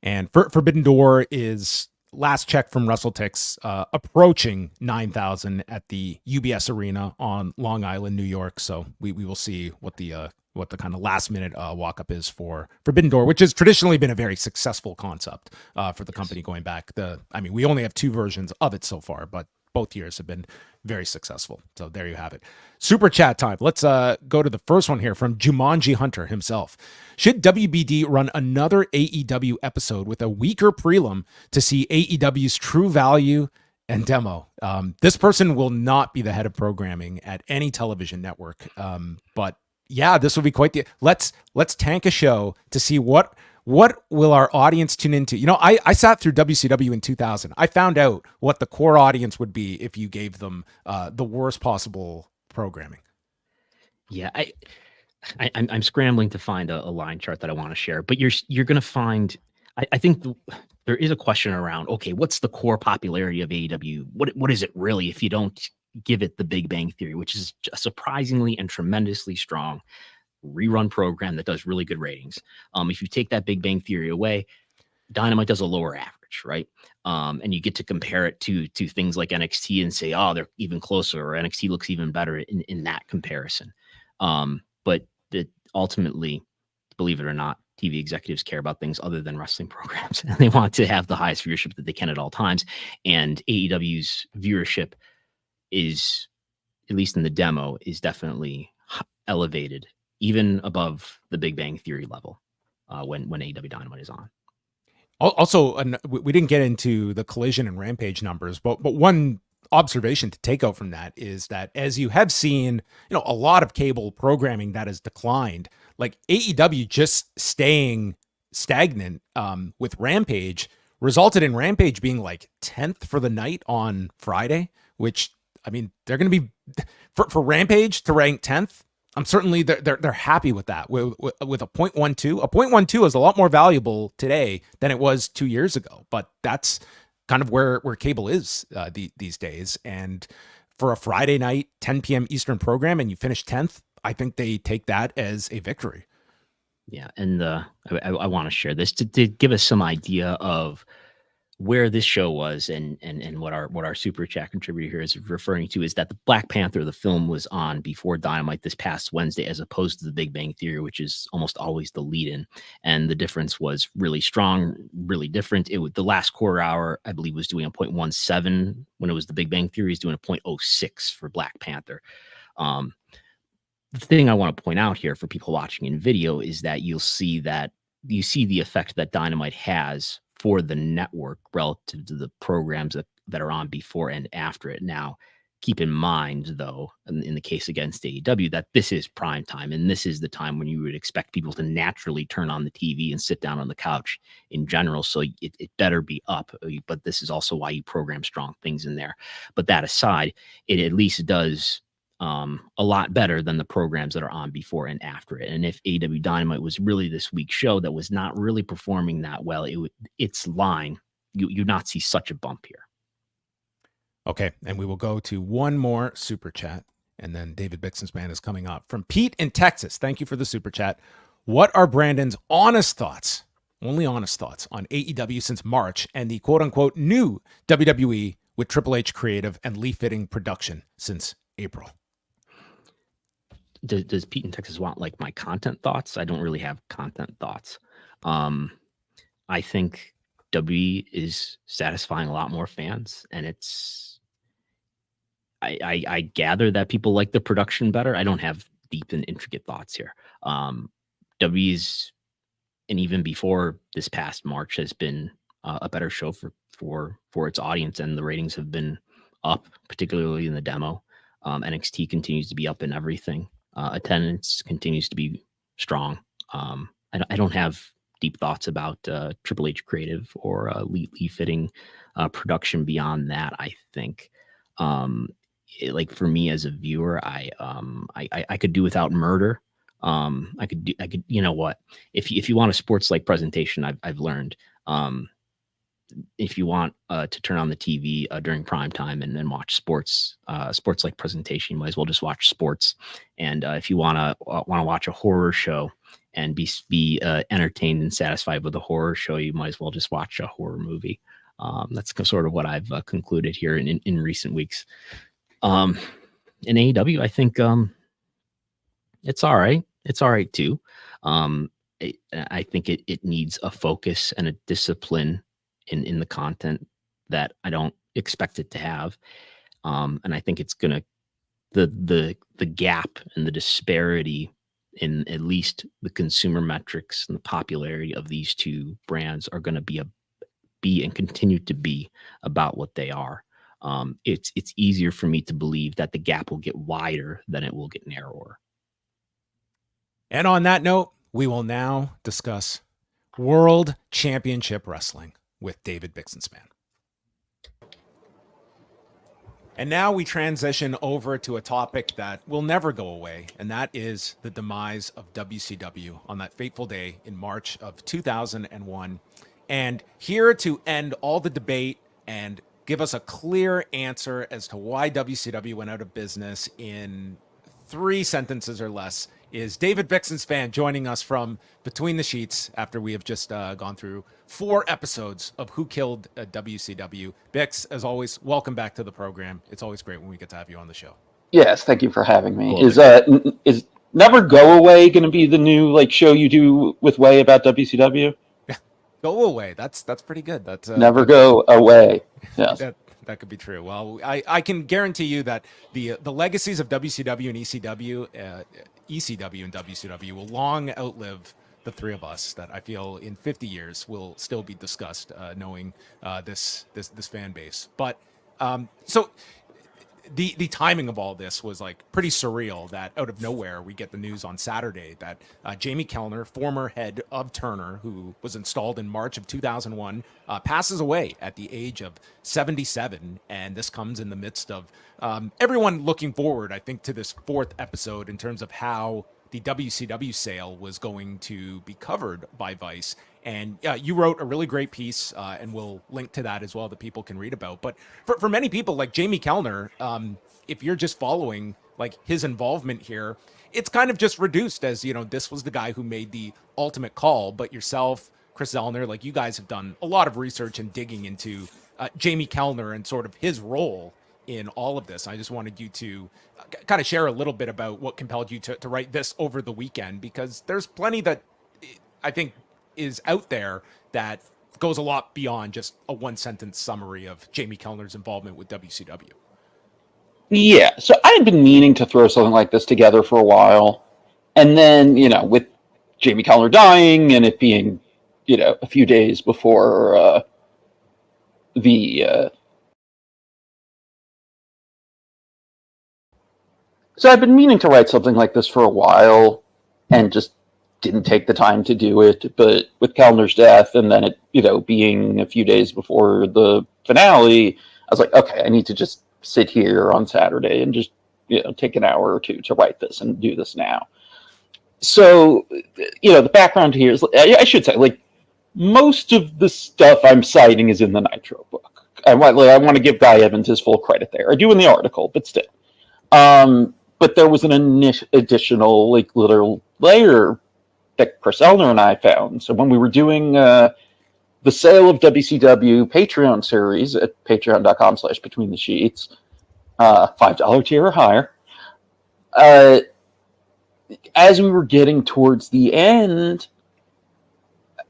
And Forbidden Door is, last check from WrestleTix, approaching 9,000 at the UBS Arena on Long Island, New York. So we will see what the kind of last minute walk up is for Forbidden Door, which has traditionally been a very successful concept for the company going back. We only have 2 versions of it so far, but both years have been very successful. So there you have it. Super chat time. Let's go to the first one here from Jumanji Hunter himself. Should WBD run another AEW episode with a weaker prelim to see AEW's true value and demo? This person will not be the head of programming at any television network. But yeah, this will be quite let's tank a show to see what will our audience tune into. I sat through WCW in 2000. I found out what the core audience would be if you gave them the worst possible programming. Yeah, I'm scrambling to find a line chart that I want to share, but you're going to find, I think there is a question around, okay, what's the core popularity of AEW? What is it really if you don't give it the Big Bang Theory, which is a surprisingly and tremendously strong rerun program that does really good ratings. If you take that Big Bang Theory away, Dynamite does a lower average, right? And you get to compare it to things like NXT and say, oh, they're even closer, or NXT looks even better in that comparison. But ultimately, believe it or not, TV executives care about things other than wrestling programs, and they want to have the highest viewership that they can at all times. And AEW's viewership is, at least in the demo, is definitely elevated, even above the Big Bang Theory level when AEW Dynamite is on. Also, we didn't get into the Collision and Rampage numbers, but one observation to take out from that is that as you have seen, a lot of cable programming that has declined, like AEW just staying stagnant with Rampage resulted in Rampage being like 10th for the night on Friday, which, they're going to be for Rampage to rank 10th. I'm certainly they're happy with that. With a 0.12, a 0.12 is a lot more valuable today than it was 2 years ago. But that's kind of where cable is these days. And for a Friday night, 10 p.m. Eastern program, and you finish 10th, I think they take that as a victory. Yeah, and I want to share this to give us some idea of where this show was and what our super chat contributor here is referring to is that the Black Panther, the film, was on before Dynamite this past Wednesday, as opposed to the Big Bang Theory, which is almost always the lead-in. And the difference was really strong, really different. The last quarter hour, I believe, was doing a 0.17 when it was the Big Bang Theory, is doing a 0.06 for Black Panther. The thing I want to point out here for people watching in video is that you see the effect that Dynamite has for the network relative to the programs that are on before and after it. Now, keep in mind, though, in the case against AEW, that this is prime time, and this is the time when you would expect people to naturally turn on the TV and sit down on the couch in general. So it better be up, but this is also why you program strong things in there. But that aside, it at least does a lot better than the programs that are on before and after it. And if AEW Dynamite was really this week's show that was not really performing that well, its line, you'd not see such a bump here. Okay, and we will go to one more super chat, and then David Bixenspan is coming up. From Pete in Texas, thank you for the super chat. What are Brandon's honest thoughts, only honest thoughts, on AEW since March and the quote-unquote new WWE with Triple H creative and Lee Fitting production since April? Does Pete in Texas want like my content thoughts? I don't really have content thoughts. I think WWE is satisfying a lot more fans, and I gather that people like the production better. I don't have deep and intricate thoughts here. WWE's, and even before this past March, has been a better show for its audience, and the ratings have been up, particularly in the demo. NXT continues to be up in everything. Attendance continues to be strong. I don't have deep thoughts about Triple H creative or Lee Fitting production beyond that. I think, like for me as a viewer, I could do without murder. I could, you know what? If you want a sports like presentation, I've learned. If you want to turn on the TV during prime time and then watch sports like presentation, you might as well just watch sports. And if you want to watch a horror show and be entertained and satisfied with a horror show, you might as well just watch a horror movie. That's sort of what I've concluded here in recent weeks. In AEW, I think it's all right. It's all right too. I think it needs a focus and a discipline in the content that I don't expect it to have. And I think it's gonna the gap and the disparity in at least the consumer metrics and the popularity of these two brands are gonna be and continue to be about what they are. It's easier for me to believe that the gap will get wider than it will get narrower. And on that note, we will now discuss World Championship Wrestling with David Bixenspan. And now we transition over to a topic that will never go away, and that is the demise of WCW on that fateful day in March of 2001. And here to end all the debate and give us a clear answer as to why WCW went out of business in 3 sentences or less is David Bixenspan, joining us from Between the Sheets after we have just gone through 4 episodes of Who Killed WCW. Bix, as always, welcome back to the program. It's always great when we get to have you on the show. Yes, thank you for having me. Cool. Is Never Go Away going to be the new show you do with Way about WCW? Go Away. That's pretty good. That's Never Go Away. Yes. That could be true. Well, I can guarantee you that the legacies of WCW and ECW and WCW will long outlive the 3 of us. That I feel in 50 years will still be discussed, knowing this fan base. But so the timing of all this was like pretty surreal. That out of nowhere we get the news on Saturday that Jamie Kellner, former head of Turner, who was installed in March of 2001, passes away at the age of 77. And this comes in the midst of everyone looking forward, I think, to this 4th episode in terms of how the WCW sale was going to be covered by Vice. And you wrote a really great piece, and we'll link to that as well that people can read about. But for many people, like Jamie Kellner, if you're just following like his involvement here, it's kind of just reduced as, this was the guy who made the ultimate call. But yourself, Chris Zellner, like you guys have done a lot of research and digging into Jamie Kellner and sort of his role in all of this. I just wanted you to kind of share a little bit about what compelled you to write this over the weekend, because there's plenty that I think is out there that goes a lot beyond just a one-sentence summary of Jamie Kellner's involvement with WCW. Yeah, so I had been meaning to throw something like this together for a while. And then, with Jamie Kellner dying and it being, a few days before So I've been meaning to write something like this for a while and just didn't take the time to do it. But with Kellner's death and then it, being a few days before the finale, I was like, okay, I need to just sit here on Saturday and just, take an hour or two to write this and do this now. So, the background here is, I should say, like, most of the stuff I'm citing is in the Nitro book. I want to give Guy Evans his full credit there. I do in the article, but still. But there was an additional, little layer that Chris Zellner and I found. So when we were doing the Sale of WCW Patreon series at patreon.com/betweenthe-sheets, $5 tier or higher, as we were getting towards the end,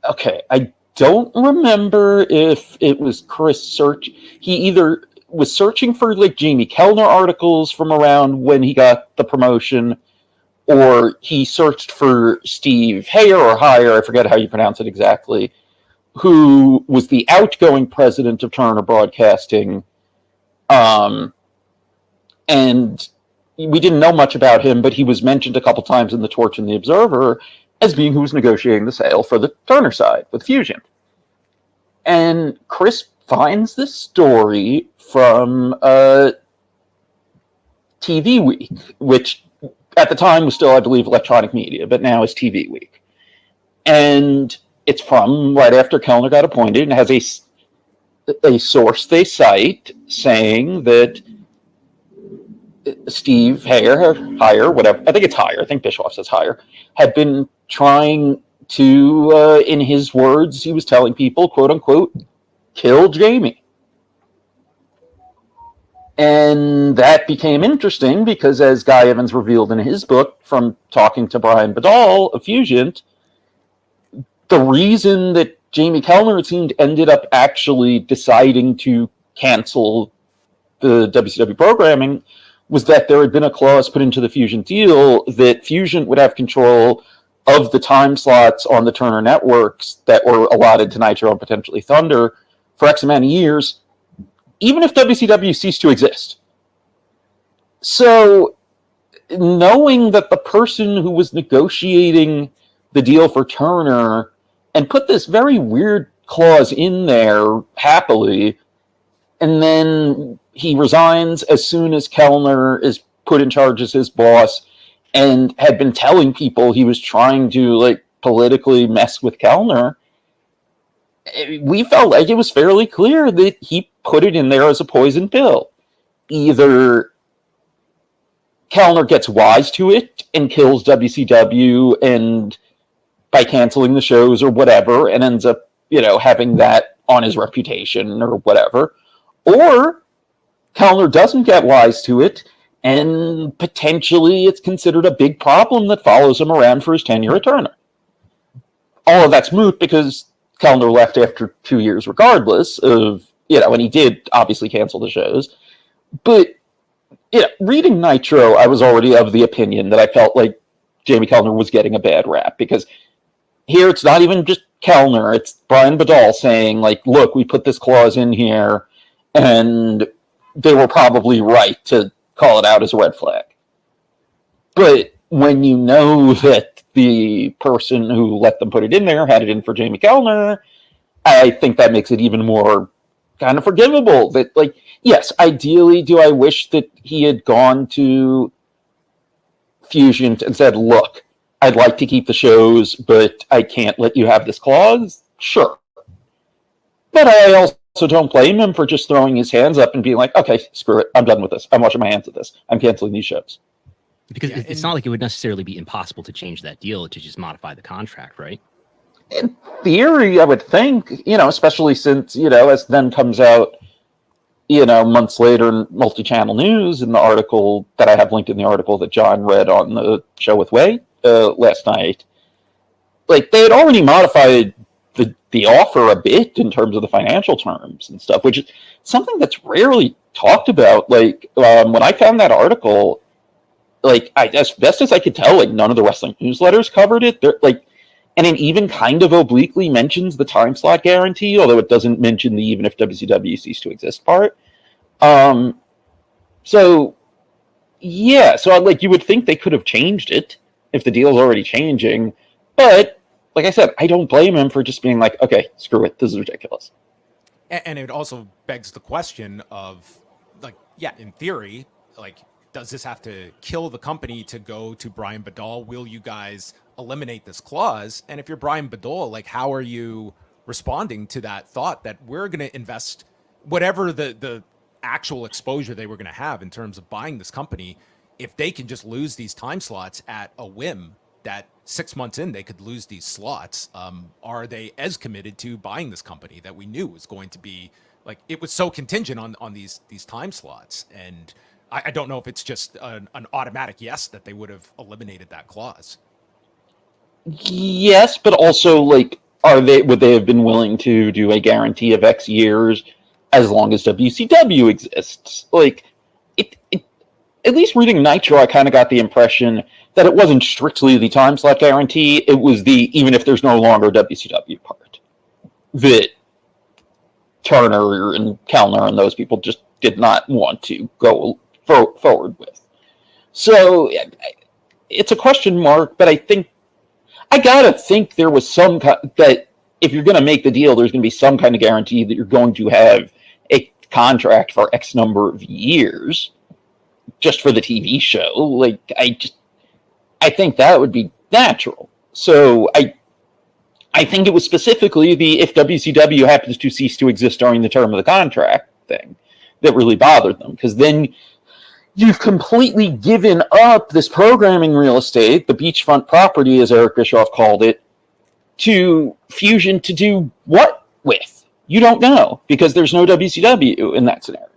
okay, I don't remember if it was Chris he either was searching for Jamie Kellner articles from around when he got the promotion, or he searched for Steve Hayer or Hire, I forget how you pronounce it exactly, who was the outgoing president of Turner Broadcasting. And we didn't know much about him, but he was mentioned a couple times in the Torch and the Observer as being who was negotiating the sale for the Turner side with Fusion. And Chris finds this story from TV Week, which at the time was still, I believe, electronic media, but now is TV Week. And it's from right after Kellner got appointed, and has a source they cite saying that Steve Hire, whatever, I think it's Hire, I think Bischoff says Hire, had been trying to, in his words, he was telling people, quote unquote, kill Jamie. And that became interesting because, as Guy Evans revealed in his book from talking to Brian Badal of Fusion, the reason that Jamie Kellner, it seemed, ended up actually deciding to cancel the WCW programming was that there had been a clause put into the Fusion deal that Fusion would have control of the time slots on the Turner networks that were allotted to Nitro and potentially Thunder for X amount of years, even if WCW ceased to exist. So, knowing that the person who was negotiating the deal for Turner and put this very weird clause in there happily, and then he resigns as soon as Kellner is put in charge as his boss, and had been telling people he was trying to politically mess with Kellner, we felt like it was fairly clear that he put it in there as a poison pill. Either Kellner gets wise to it and kills WCW and by canceling the shows or whatever, and ends up, having that on his reputation or whatever, or Kellner doesn't get wise to it, and potentially it's considered a big problem that follows him around for his tenure at Turner. All of that's moot because Kellner left after 2 years regardless of, and he did obviously cancel the shows. But, reading Nitro, I was already of the opinion that I felt like Jamie Kellner was getting a bad rap, because here it's not even just Kellner, it's Brian Badal saying, look, we put this clause in here, and they were probably right to call it out as a red flag. But when you know that the person who let them put it in there had it in for Jamie Kellner, I think that makes it even more kind of forgivable. That, yes, ideally, do I wish that he had gone to Fusion and said, look, I'd like to keep the shows, but I can't let you have this clause? Sure. But I also don't blame him for just throwing his hands up and being like, okay, screw it, I'm done with this. I'm washing my hands of this. I'm canceling these shows. Because it's not like it would necessarily be impossible to change that deal, to just modify the contract, right? In theory, I would think, especially since, as then comes out, months later in multi-channel news in the article that I have linked in the article that John read on the show with Way last night, like they had already modified the offer a bit in terms of the financial terms and stuff, which is something that's rarely talked about. Like when I found that article, like as best as I could tell, like none of the wrestling newsletters covered it. They're like, and it even kind of obliquely mentions the time slot guarantee, although it doesn't mention the even if WCW ceased to exist part. So yeah, so like you would think they could have changed it if the deal's already changing, but like I said, I don't blame him for just being like, okay, screw it, this is ridiculous. And it also begs the question of, like, yeah, in theory, like, does this have to kill the company to go to Brian Badal? Will you guys eliminate this clause? And if you're Brian Badal, like, how are you responding to that thought that we're going to invest whatever the actual exposure they were going to have in terms of buying this company, if they can just lose these time slots at a whim, that 6 months in they could lose these slots, are they as committed to buying this company that we knew was going to be, like, it was so contingent on these time slots? And I don't know if it's just an automatic yes that they would have eliminated that clause. Yes, but also, like, would they have been willing to do a guarantee of X years as long as WCW exists? Like, it at least reading Nitro, I kind of got the impression that it wasn't strictly the time slot guarantee. It was the even if there's no longer WCW part that Turner and Kellner and those people just did not want to go forward with. So it's a question mark, but I gotta think there was some that if you're going to make the deal, there's going to be some kind of guarantee that you're going to have a contract for X number of years just for the TV show. Like, I think that would be natural. So I think it was specifically the if WCW happens to cease to exist during the term of the contract thing that really bothered them, because then you've completely given up this programming real estate, the beachfront property, as Eric Bischoff called it, to Fusion to do what with? You don't know, because there's no WCW in that scenario.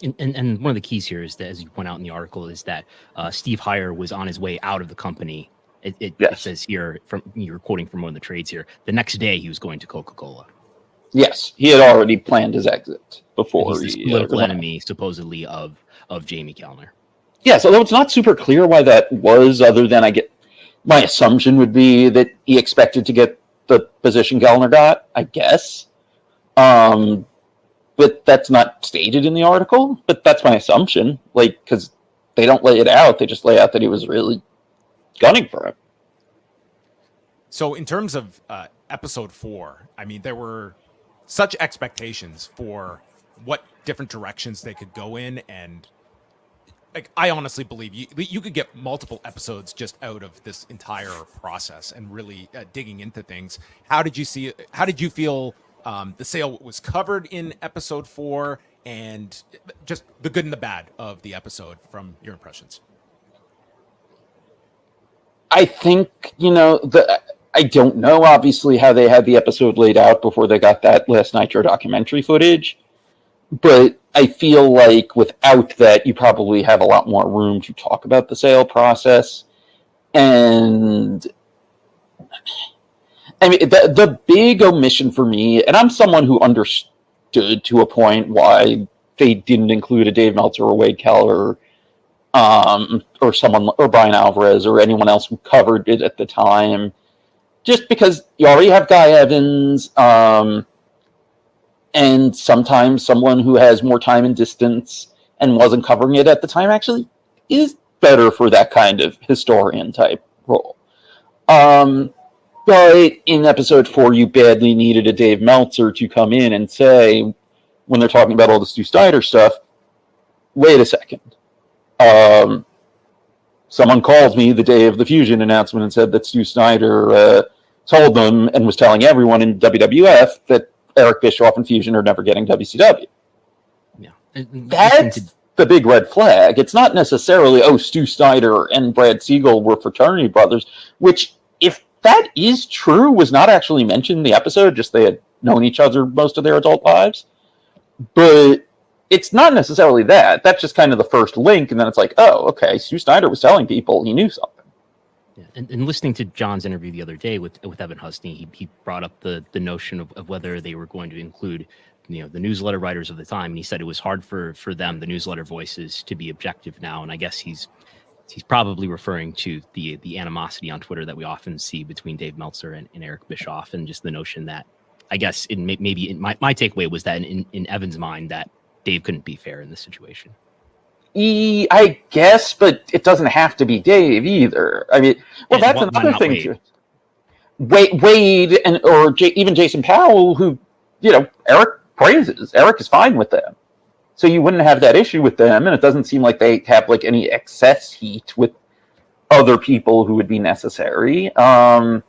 And one of the keys here is that, as you point out in the article, is that Steve Heyer was on his way out of the company. It says here, from you're quoting from one of the trades here, the next day he was going to Coca-Cola. Yes, he had already planned his exit before. He's the political enemy, supposedly, of Jamie Kellner. Yes, although it's not super clear why that was, other than my assumption would be that he expected to get the position Kellner got, I guess. But that's not stated in the article, but that's my assumption. Like, because they don't lay it out, they just lay out that he was really gunning for him. So in terms of episode 4, I mean, there were such expectations for what different directions they could go in, and like, I honestly believe you could get multiple episodes just out of this entire process and really digging into things. How did you see it? How did you feel the sale was covered in episode 4, and just the good and the bad of the episode from your impressions? I think, I don't know, obviously, how they had the episode laid out before they got that last Nitro documentary footage, but I feel like without that, you probably have a lot more room to talk about the sale process. And I mean, the big omission for me, and I'm someone who understood to a point why they didn't include a Dave Meltzer or Wade Keller, or someone, or Brian Alvarez, or anyone else who covered it at the time, just because you already have Guy Evans, and sometimes someone who has more time and distance and wasn't covering it at the time actually is better for that kind of historian type role. But in episode 4, you badly needed a Dave Meltzer to come in and say, when they're talking about all the Stu Snyder stuff, wait a second. Someone called me the day of the Fusion announcement and said that Stu Snyder told them and was telling everyone in WWF that Eric Bischoff and Fusion are never getting WCW. Yeah, that's the big red flag. It's not necessarily, Stu Snyder and Brad Siegel were fraternity brothers, which, if that is true, was not actually mentioned in the episode, just they had known each other most of their adult lives. But it's not necessarily that. That's just kind of the first link, and then it's like, oh, okay, Stu Snyder was telling people he knew something. Yeah. And listening to John's interview the other day with Evan Husney, he brought up the notion of whether they were going to include the newsletter writers of the time, and he said it was hard for them, the newsletter voices, to be objective now. And I guess he's probably referring to the animosity on Twitter that we often see between Dave Meltzer and Eric Bischoff, and just the notion that, I guess, my takeaway was that in Evan's mind that Dave couldn't be fair in this situation. I guess, but it doesn't have to be Dave either. I mean, well, that's another thing too. Wade or even Jason Powell, who Eric praises. Eric is fine with them, so you wouldn't have that issue with them, and it doesn't seem like they have like any excess heat with other people who would be necessary. I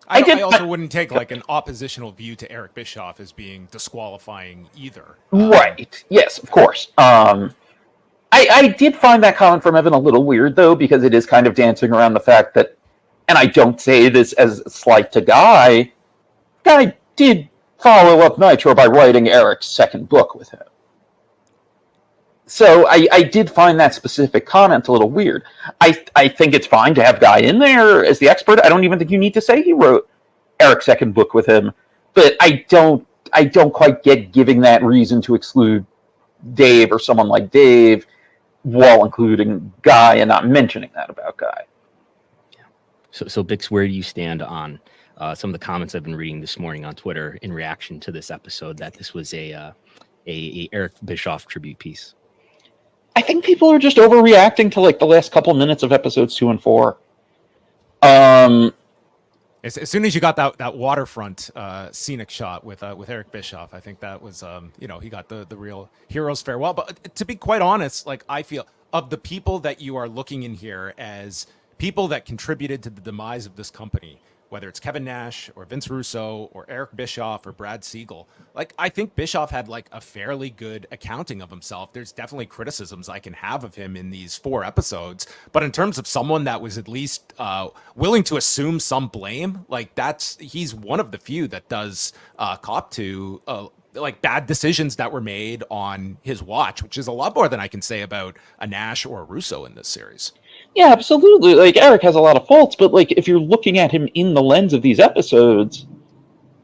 also wouldn't take like an oppositional view to Eric Bischoff as being disqualifying either. Right. Yes, of course. I did find that comment from Evan a little weird, though, because it is kind of dancing around the fact that, and I don't say this as a slight to Guy did follow up Nitro by writing Eric's second book with him. So I did find that specific comment a little weird. I think it's fine to have Guy in there as the expert. I don't even think you need to say he wrote Eric's second book with him. But I don't quite get giving that reason to exclude Dave or someone like Dave while including Guy and not mentioning that about Guy. Yeah. So Bix, where do you stand on some of the comments I've been reading this morning on Twitter in reaction to this episode, that this was a Eric Bischoff tribute piece? I think people are just overreacting to like the last couple minutes of episodes 2 and 4. As soon as you got that waterfront scenic shot with Eric Bischoff, I think that was he got the real hero's farewell. But to be quite honest, like, I feel of the people that you are looking in here as people that contributed to the demise of this company, whether it's Kevin Nash or Vince Russo or Eric Bischoff or Brad Siegel, like, I think Bischoff had like a fairly good accounting of himself. There's definitely criticisms I can have of him in these 4 episodes, but in terms of someone that was at least willing to assume some blame, like, he's one of the few that does cop to like bad decisions that were made on his watch, which is a lot more than I can say about a Nash or a Russo in this series. Yeah, absolutely. Like, Eric has a lot of faults, but like, if you're looking at him in the lens of these episodes,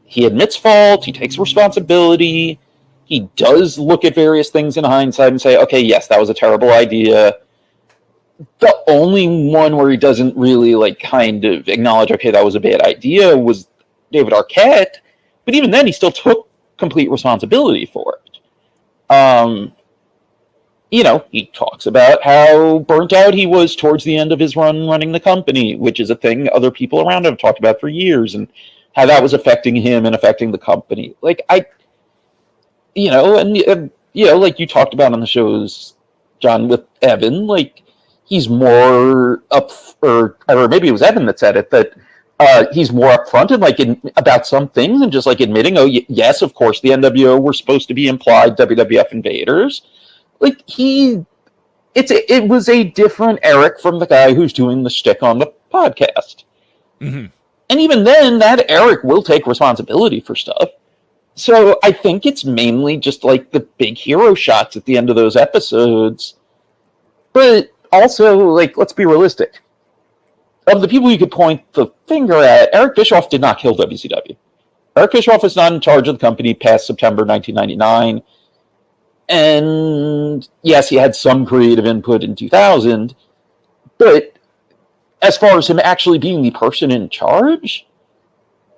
he admits fault, he takes responsibility, he does look at various things in hindsight and say, okay, yes, that was a terrible idea. The only one where he doesn't really like kind of acknowledge, okay, that was a bad idea, was David Arquette, but even then he still took complete responsibility for it. He talks about how burnt out he was towards the end of his run running the company, which is a thing other people around him have talked about for years, and how that was affecting him and affecting the company. Like, like you talked about on the shows, John, with Evan, like, he's more up, or maybe it was Evan that said it, that he's more upfront and about some things, and just like admitting, oh, yes, of course, the NWO were supposed to be implied WWF invaders. Like, it was a different Eric from the guy who's doing the shtick on the podcast. Mm-hmm. And even then, that Eric will take responsibility for stuff. So I think it's mainly just like the big hero shots at the end of those episodes. But also, like, let's be realistic. Of the people you could point the finger at, Eric Bischoff did not kill WCW. Eric Bischoff was not in charge of the company past September 1999. And yes, he had some creative input in 2000, but as far as him actually being the person in charge,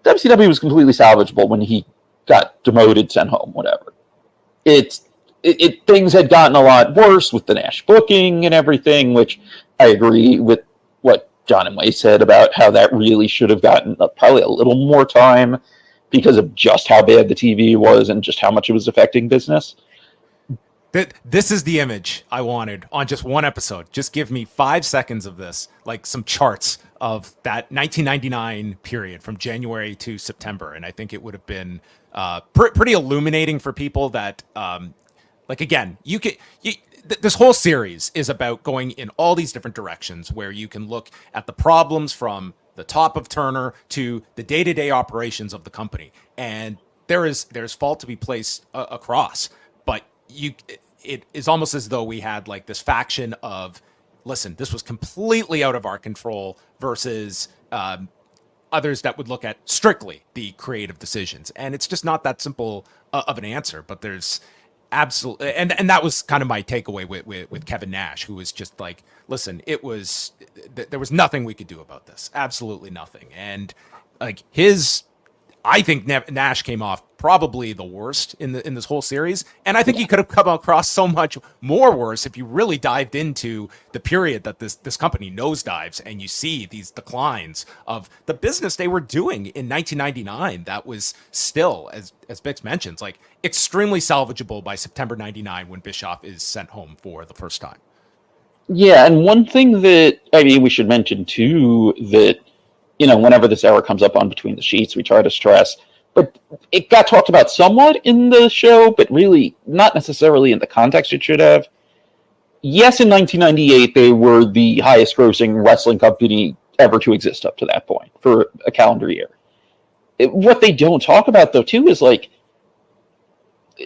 WCW was completely salvageable when he got demoted, sent home, whatever. Things had gotten a lot worse with the Nash booking and everything, which I agree with what John and Way said about how that really should have gotten probably a little more time because of just how bad the TV was and just how much it was affecting business. This is the image I wanted on just one episode. Just give me 5 seconds of this, like some charts of that 1999 period from January to September. And I think it would have been pretty illuminating for people that, again, this whole series is about going in all these different directions where you can look at the problems from the top of Turner to the day-to-day operations of the company. And there's fault to be placed across, but it is almost as though we had like this faction of, listen, this was completely out of our control versus others that would look at strictly the creative decisions. And it's just not that simple of an answer, but there's absolutely, and that was kind of my takeaway with Kevin Nash, who was just like, listen, there was nothing we could do about this. Absolutely nothing. And like I think Nash came off probably the worst in this whole series, and I think he could have come across so much more worse if you really dived into the period that this company nosedives, and you see these declines of the business they were doing in 1999. That was still, as Bix mentions, like extremely salvageable by September 99 when Bischoff is sent home for the first time. Yeah, and one thing that we should mention too, that whenever this era comes up on Between the Sheets, we try to stress, but it got talked about somewhat in the show, but really not necessarily in the context it should have. Yes, in 1998, they were the highest grossing wrestling company ever to exist up to that point for a calendar year. What they don't talk about, though, too, is like,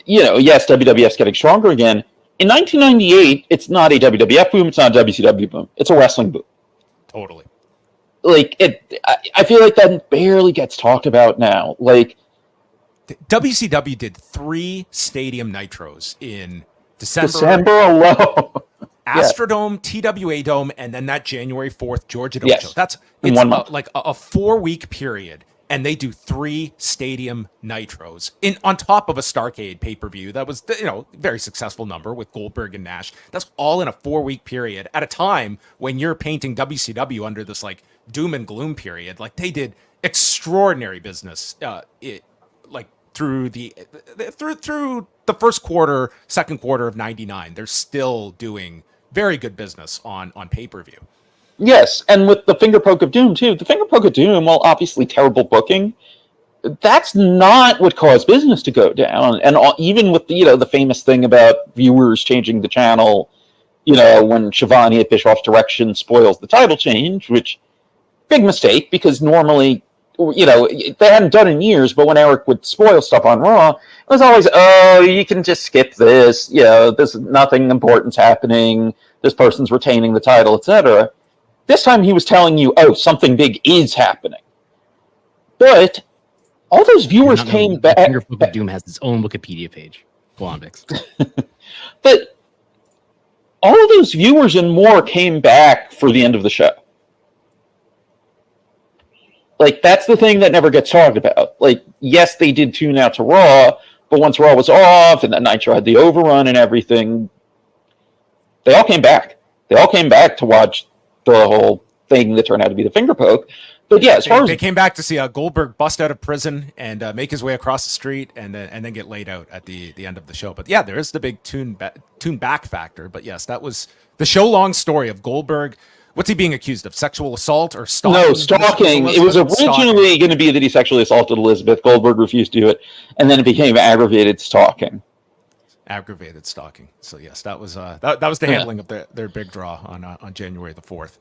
yes, WWF's getting stronger again. In 1998, it's not a WWF boom, it's not a WCW boom, it's a wrestling boom. Totally. Like, I feel like that barely gets talked about now. Like, WCW did 3 stadium nitros in December alone. Astrodome, TWA Dome, and then that January 4th Georgia Dome show. It's like a 4-week period, and they do 3 stadium nitros on top of a Starrcade pay-per-view that was, very successful number with Goldberg and Nash. That's all in a 4-week period at a time when you're painting WCW under this like doom and gloom period. Like, they did extraordinary business through the first quarter, second quarter of 99. They're still doing very good business on pay-per-view. Yes, and with the finger poke of doom too. The finger poke of doom, while obviously terrible booking, that's not what caused business to go down. And even with the famous thing about viewers changing the channel, when Schiavone at Bischoff's direction spoils the title change, which big mistake, because normally, they hadn't done it in years, but when Eric would spoil stuff on Raw, it was always, you can just skip this, there's nothing important's happening, this person's retaining the title, etc. This time he was telling you, something big is happening. But all those viewers came back. Finger Poke of Doom has its own Wikipedia page. Go on, Bix. But all of those viewers and more came back for the end of the show. Like, that's the thing that never gets talked about. Like, yes, they did tune out to Raw, but once Raw was off and then Nitro had the overrun and everything, they all came back. They all came back to watch the whole thing that turned out to be the finger poke. But yeah, they came back to see Goldberg bust out of prison and make his way across the street and then get laid out at the end of the show. But yeah, there is the big tune back factor. But yes, that was the show long story of Goldberg. What's he being accused of? Sexual assault or stalking? No, stalking. It was originally going to be that he sexually assaulted Elizabeth. Goldberg refused to do it, and then it became aggravated stalking. Aggravated stalking. So yes, that was that was the handling of their big draw on January the 4th.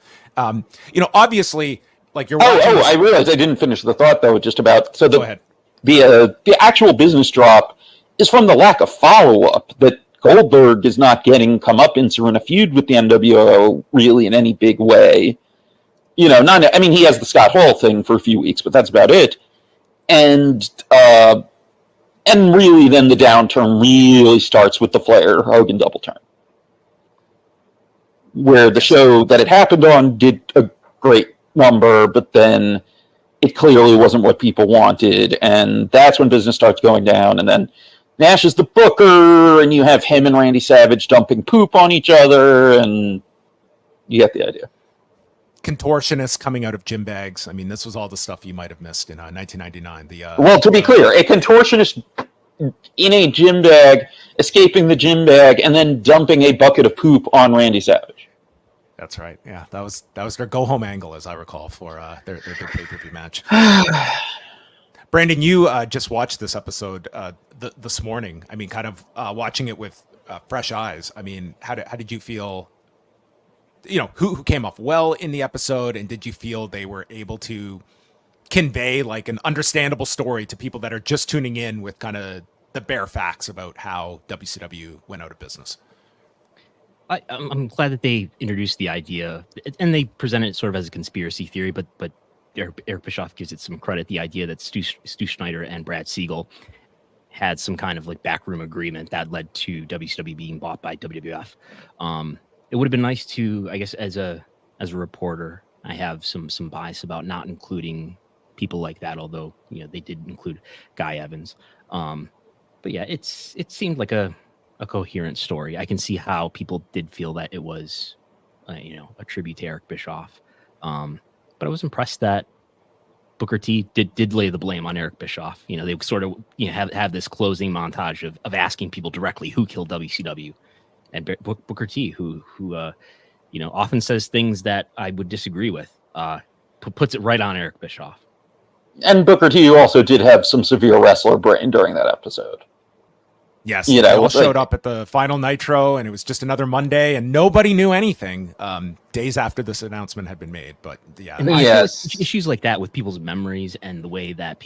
Obviously, like you're. I realized I didn't finish the thought though. Just about go ahead. The actual business drop is from the lack of follow up that Goldberg is not getting comeuppance or in a feud with the NWO really in any big way. He has the Scott Hall thing for a few weeks, but that's about it. And really then the downturn really starts with the Flair Hogan double turn, where the show that it happened on did a great number, but then it clearly wasn't what people wanted, and that's when business starts going down, and then Nash is the booker, and you have him and Randy Savage dumping poop on each other, and you get the idea. Contortionists coming out of gym bags. I mean, this was all the stuff you might have missed in 1999. Well, to be clear, a contortionist in a gym bag, escaping the gym bag, and then dumping a bucket of poop on Randy Savage. That's right. Yeah, that was their go-home angle, as I recall, for their big pay-per-view match. Brandon, you just watched this episode this morning. I mean, kind of watching it with fresh eyes. I mean, how did you feel who came off well in the episode, and did you feel they were able to convey like an understandable story to people that are just tuning in with kind of the bare facts about how WCW went out of business? I'm glad that they introduced the idea, and they presented it sort of as a conspiracy theory, but Eric Bischoff gives it some credit. The idea that Stu Schneider and Brad Siegel had some kind of like backroom agreement that led to WCW being bought by WWF. It would have been nice to, I guess, as a reporter, I have some bias about not including people like that, although they did include Guy Evans. But yeah, it seemed like a coherent story. I can see how people did feel that it was a tribute to Eric Bischoff. But I was impressed that Booker T did lay the blame on Eric Bischoff. They sort of have this closing montage of asking people directly who killed WCW, and Booker T, who often says things that I would disagree with, puts it right on Eric Bischoff. And Booker T also did have some severe wrestler brain during that episode. Yes, they all showed up at the final Nitro, and it was just another Monday, and nobody knew anything days after this announcement had been made. But yeah, and I feel like issues like that with people's memories and the way that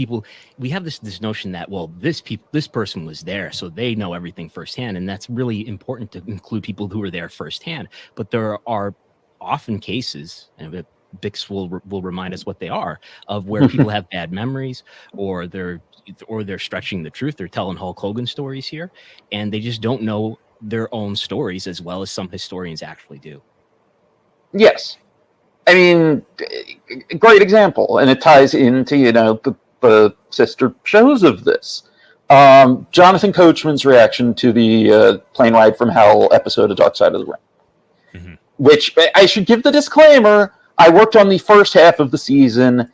we have this notion that, well, this person was there, so they know everything firsthand, and that's really important to include people who were there firsthand. But there are often cases, and Bix will remind us what they are, of where people have bad memories, or they're stretching the truth. They're telling Hulk Hogan stories here, and they just don't know their own stories as well as some historians actually do. Yes. I mean, great example, and it ties into, the sister shows of this. Jonathan Coachman's reaction to the Plane Ride from Hell episode of Dark Side of the Ring, which I should give the disclaimer, I worked on the first half of the season.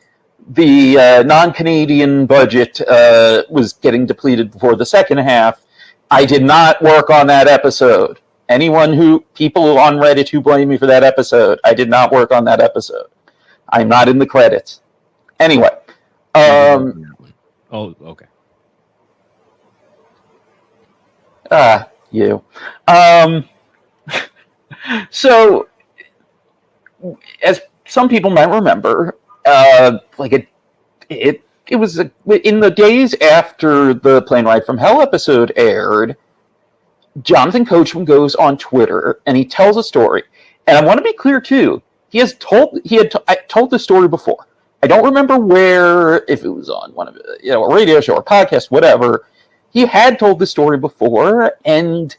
The non-Canadian budget was getting depleted before the second half. I did not work on that episode. People on Reddit who blame me for that episode, I did not work on that episode. I'm not in the credits. Anyway. Oh, okay. You. So, as some people might remember, it was in the days after the Plane Ride from Hell episode aired, Jonathan Coachman goes on Twitter and he tells a story. And I want to be clear too, he had told the story before. I don't remember where, if it was on one of a radio show or podcast, whatever. He had told the story before, and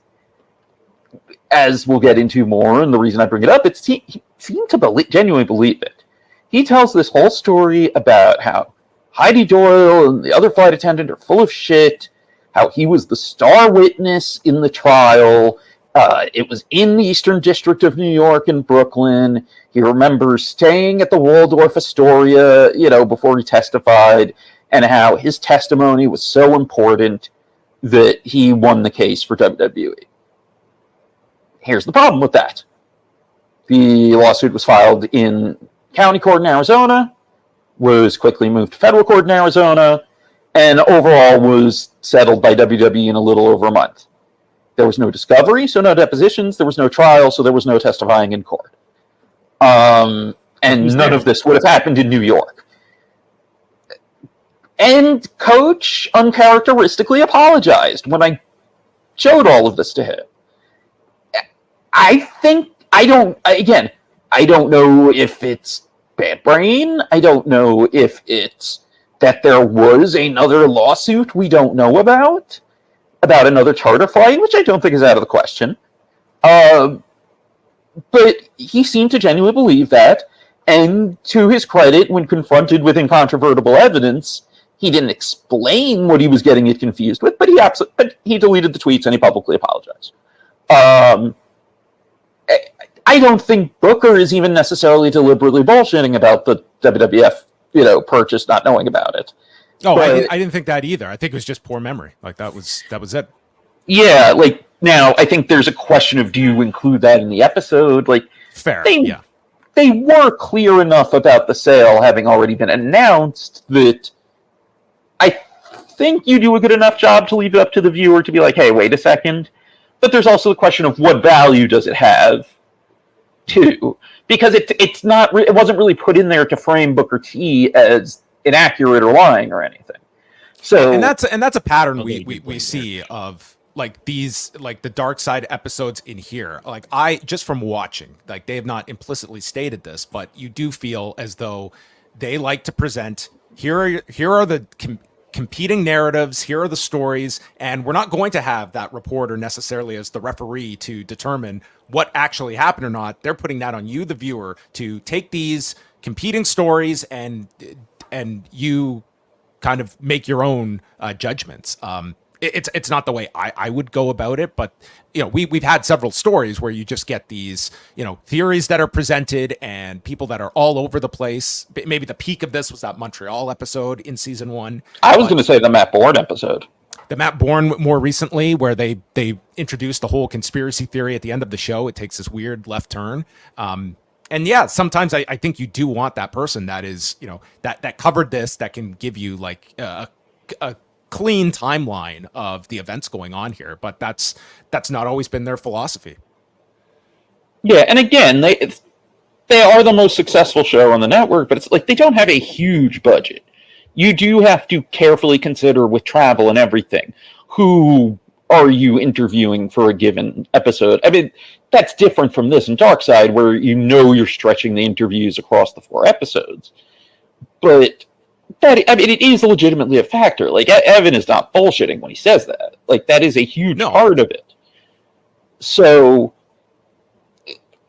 as we'll get into more, and the reason I bring it up, he seemed to genuinely believe it. He tells this whole story about how Heidi Doyle and the other flight attendant are full of shit, how he was the star witness in the trial. It was in the Eastern District of New York in Brooklyn. He remembers staying at the Waldorf Astoria, before he testified, and how his testimony was so important that he won the case for WWE. Here's the problem with that. The lawsuit was filed in county court in Arizona, was quickly moved to federal court in Arizona, and overall was settled by WWE in a little over a month. There was no discovery, so no depositions. There was no trial, so there was no testifying in court. And none of this would have happened in New York. And Coach uncharacteristically apologized when I showed all of this to him. I don't know if it's bad brain. I don't know if it's that there was another lawsuit we don't know about another charter flight, which I don't think is out of the question. But he seemed to genuinely believe that, and to his credit, when confronted with incontrovertible evidence, he didn't explain what he was getting it confused with, but he deleted the tweets and he publicly apologized. I don't think Booker is even necessarily deliberately bullshitting about the WWF, purchase, not knowing about it. Oh, but I didn't think that either. I think it was just poor memory. Like that was it. Yeah, now I think there's a question of, do you include that in the episode? Fair. They were clear enough about the sale having already been announced that I think you do a good enough job to leave it up to the viewer to be like, hey, wait a second. But there's also the question of what value does it have too, because it wasn't really put in there to frame Booker T as inaccurate or lying or anything. So and that's a pattern we see of like these, like the dark side episodes in here. Like I just from watching, like they have not implicitly stated this, but you do feel as though they like to present here are the competing narratives, here are the stories, and we're not going to have that reporter necessarily as the referee to determine what actually happened or not. They're putting that on you, the viewer, to take these competing stories and you kind of make your own judgments. It's not the way I would go about it, but you know, we've had several stories where you just get these, you know, theories that are presented and people that are all over the place. Maybe the peak of this was that Montreal episode in season 1. I was going to say the Matt Bourne episode. The Matt Bourne more recently, where they introduced the whole conspiracy theory at the end of the show. It takes this weird left turn. And yeah, sometimes I think you do want that person that is, you know, that covered this, that can give you like a clean timeline of the events going on here, but that's not always been their philosophy. Yeah, and again, they are the most successful show on the network, but it's like they don't have a huge budget. You do have to carefully consider with travel and everything, who are you interviewing for a given episode? I mean, that's different from this in Dark Side, where you know you're stretching the interviews across the 4 episodes. But it is legitimately a factor. Like, Evan is not bullshitting when he says that. Like, that is a huge part of it. So,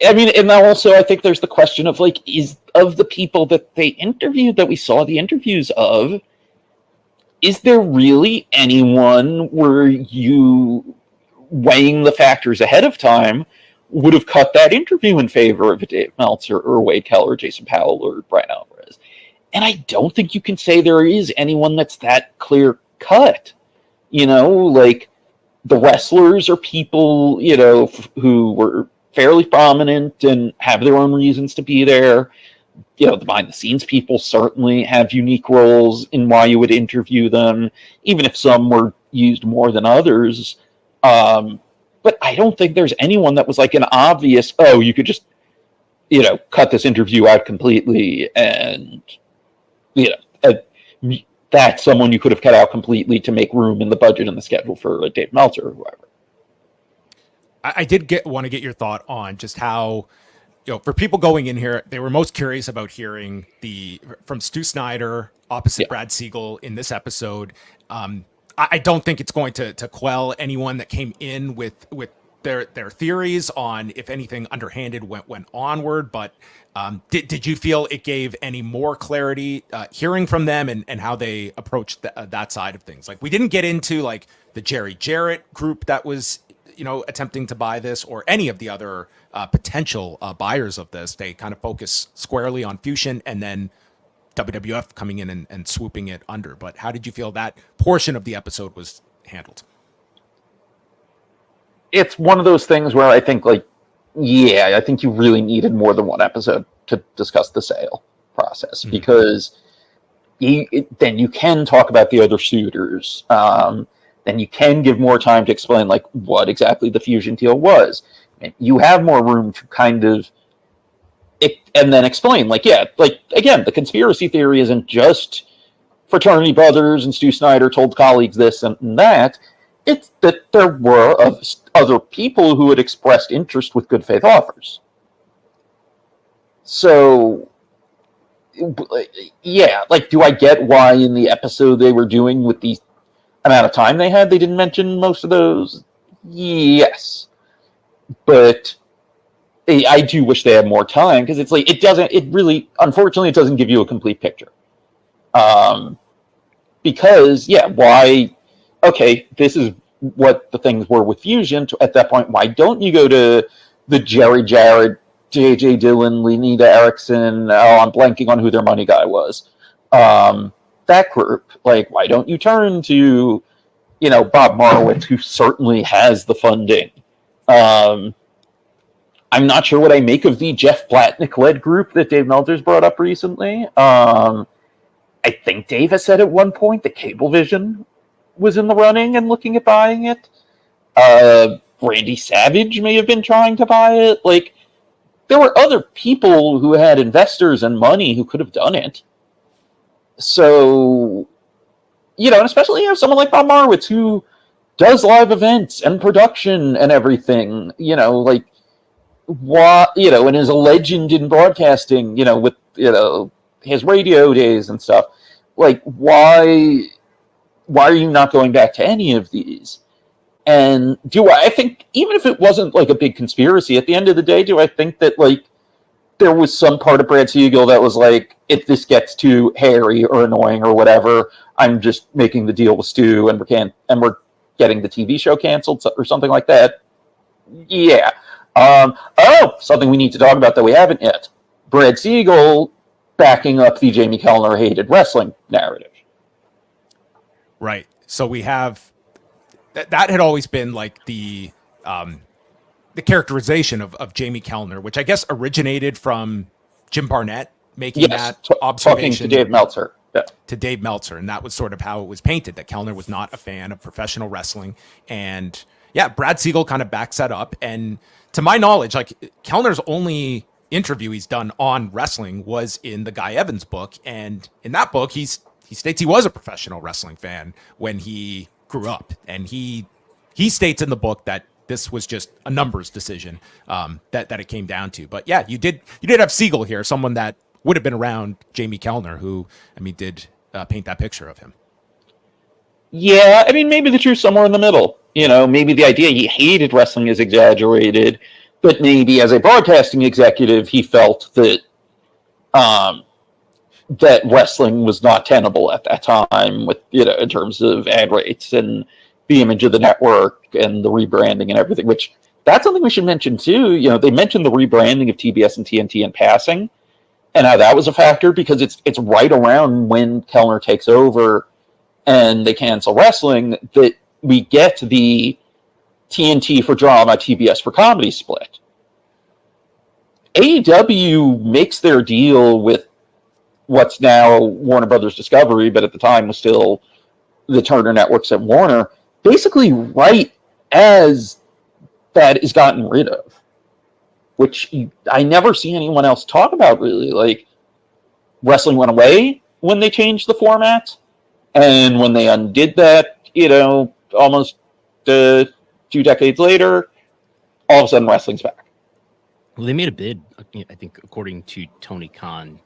I mean, and also I think there's the question of, like, of the people that they interviewed, that we saw the interviews of, is there really anyone where you, weighing the factors ahead of time, would have cut that interview in favor of Dave Meltzer or Wade Keller, Jason Powell, or Brian Alvarez? And I don't think you can say there is anyone that's that clear cut. You know, like the wrestlers are people, you know, who were fairly prominent and have their own reasons to be there. You know, the behind the scenes people certainly have unique roles in why you would interview them, even if some were used more than others. But I don't think there's anyone that was like an obvious, oh, you could just, you know, cut this interview out completely and, you know, that's someone you could have cut out completely to make room in the budget and the schedule for Dave Meltzer or whoever. I did want to get your thought on just how, you know, for people going in here, they were most curious about hearing from Stu Snyder opposite Brad Siegel in this episode. I don't think it's going to quell anyone that came in with their theories on if anything underhanded went onward, but did you feel it gave any more clarity hearing from them and how they approached that side of things? Like, we didn't get into like the Jerry Jarrett group that was, you know, attempting to buy this, or any of the other potential buyers of this. They kind of focus squarely on Fusion and then WWF coming in and swooping it under. But how did you feel that portion of the episode was handled? It's one of those things where I think, like, I think you really needed more than one episode to discuss the sale process, because then you can talk about the other suitors. Then you can give more time to explain, like, what exactly the Fusion deal was. And you have more room to kind of, and then explain, like, again, the conspiracy theory isn't just fraternity brothers and Stu Snyder told colleagues this and that. It's that there were other people who had expressed interest with good faith offers. So, yeah, like, do I get why in the episode they were doing with the amount of time they had, they didn't mention most of those? Yes. But I do wish they had more time, because it's like, unfortunately, it doesn't give you a complete picture. Because, why, okay, this is what the things were with Fusion. At that point, why don't you go to the Jerry Jarrett, J.J. Dillon, Lenita Erickson, I'm blanking on who their money guy was, that group? Like, why don't you turn to, you know, Bob Marowitz, who certainly has the funding? I'm not sure what I make of the Jeff Blatnick-led group that Dave Meltzer's brought up recently. I think Dave has said at one point that Cablevision was in the running and looking at buying it. Randy Savage may have been trying to buy it. Like, there were other people who had investors and money who could have done it. So, and especially someone like Bob Marwitz, who does live events and production and everything, what, and is a legend in broadcasting, with, his radio days and stuff. Why are you not going back to any of these? And I think, even if it wasn't a big conspiracy, at the end of the day, do I think that there was some part of Brad Siegel that was if this gets too hairy or annoying or whatever, I'm just making the deal with Stu and we're getting the TV show canceled or something like that? Yeah. Something we need to talk about that we haven't yet. Brad Siegel backing up the Jamie Kellner hated wrestling narrative. Right. So we have that had always been the characterization of Jamie Kellner, which I guess originated from Jim Barnett making that observation to Dave Meltzer. Yeah. To Dave Meltzer, and that was sort of how it was painted, that Kellner was not a fan of professional wrestling. And Brad Siegel kind of backs that up. And to my knowledge, Kellner's only interview he's done on wrestling was in the Guy Evans book. And in that book, he states he was a professional wrestling fan when he grew up. And he states in the book that this was just a numbers decision that it came down to. But you did have Siegel here, someone that would have been around Jamie Kellner, who, did paint that picture of him. Yeah, maybe the truth's somewhere in the middle. Maybe the idea he hated wrestling is exaggerated, but maybe as a broadcasting executive, he felt that that wrestling was not tenable at that time, with in terms of ad rates and the image of the network and the rebranding and everything. Which, that's something we should mention too. They mentioned the rebranding of TBS and TNT in passing, and how that was a factor, because it's right around when Kellner takes over and they cancel wrestling that we get the TNT for drama, TBS for comedy split. AEW makes their deal with what's now Warner Brothers Discovery, but at the time was still the Turner Networks at Warner, basically right as that is gotten rid of. Which I never see anyone else talk about, really. Wrestling went away when they changed the format, and when they undid that, almost 2 decades later, all of a sudden wrestling's back. Well, they made a bid. I think, according to Tony Khan,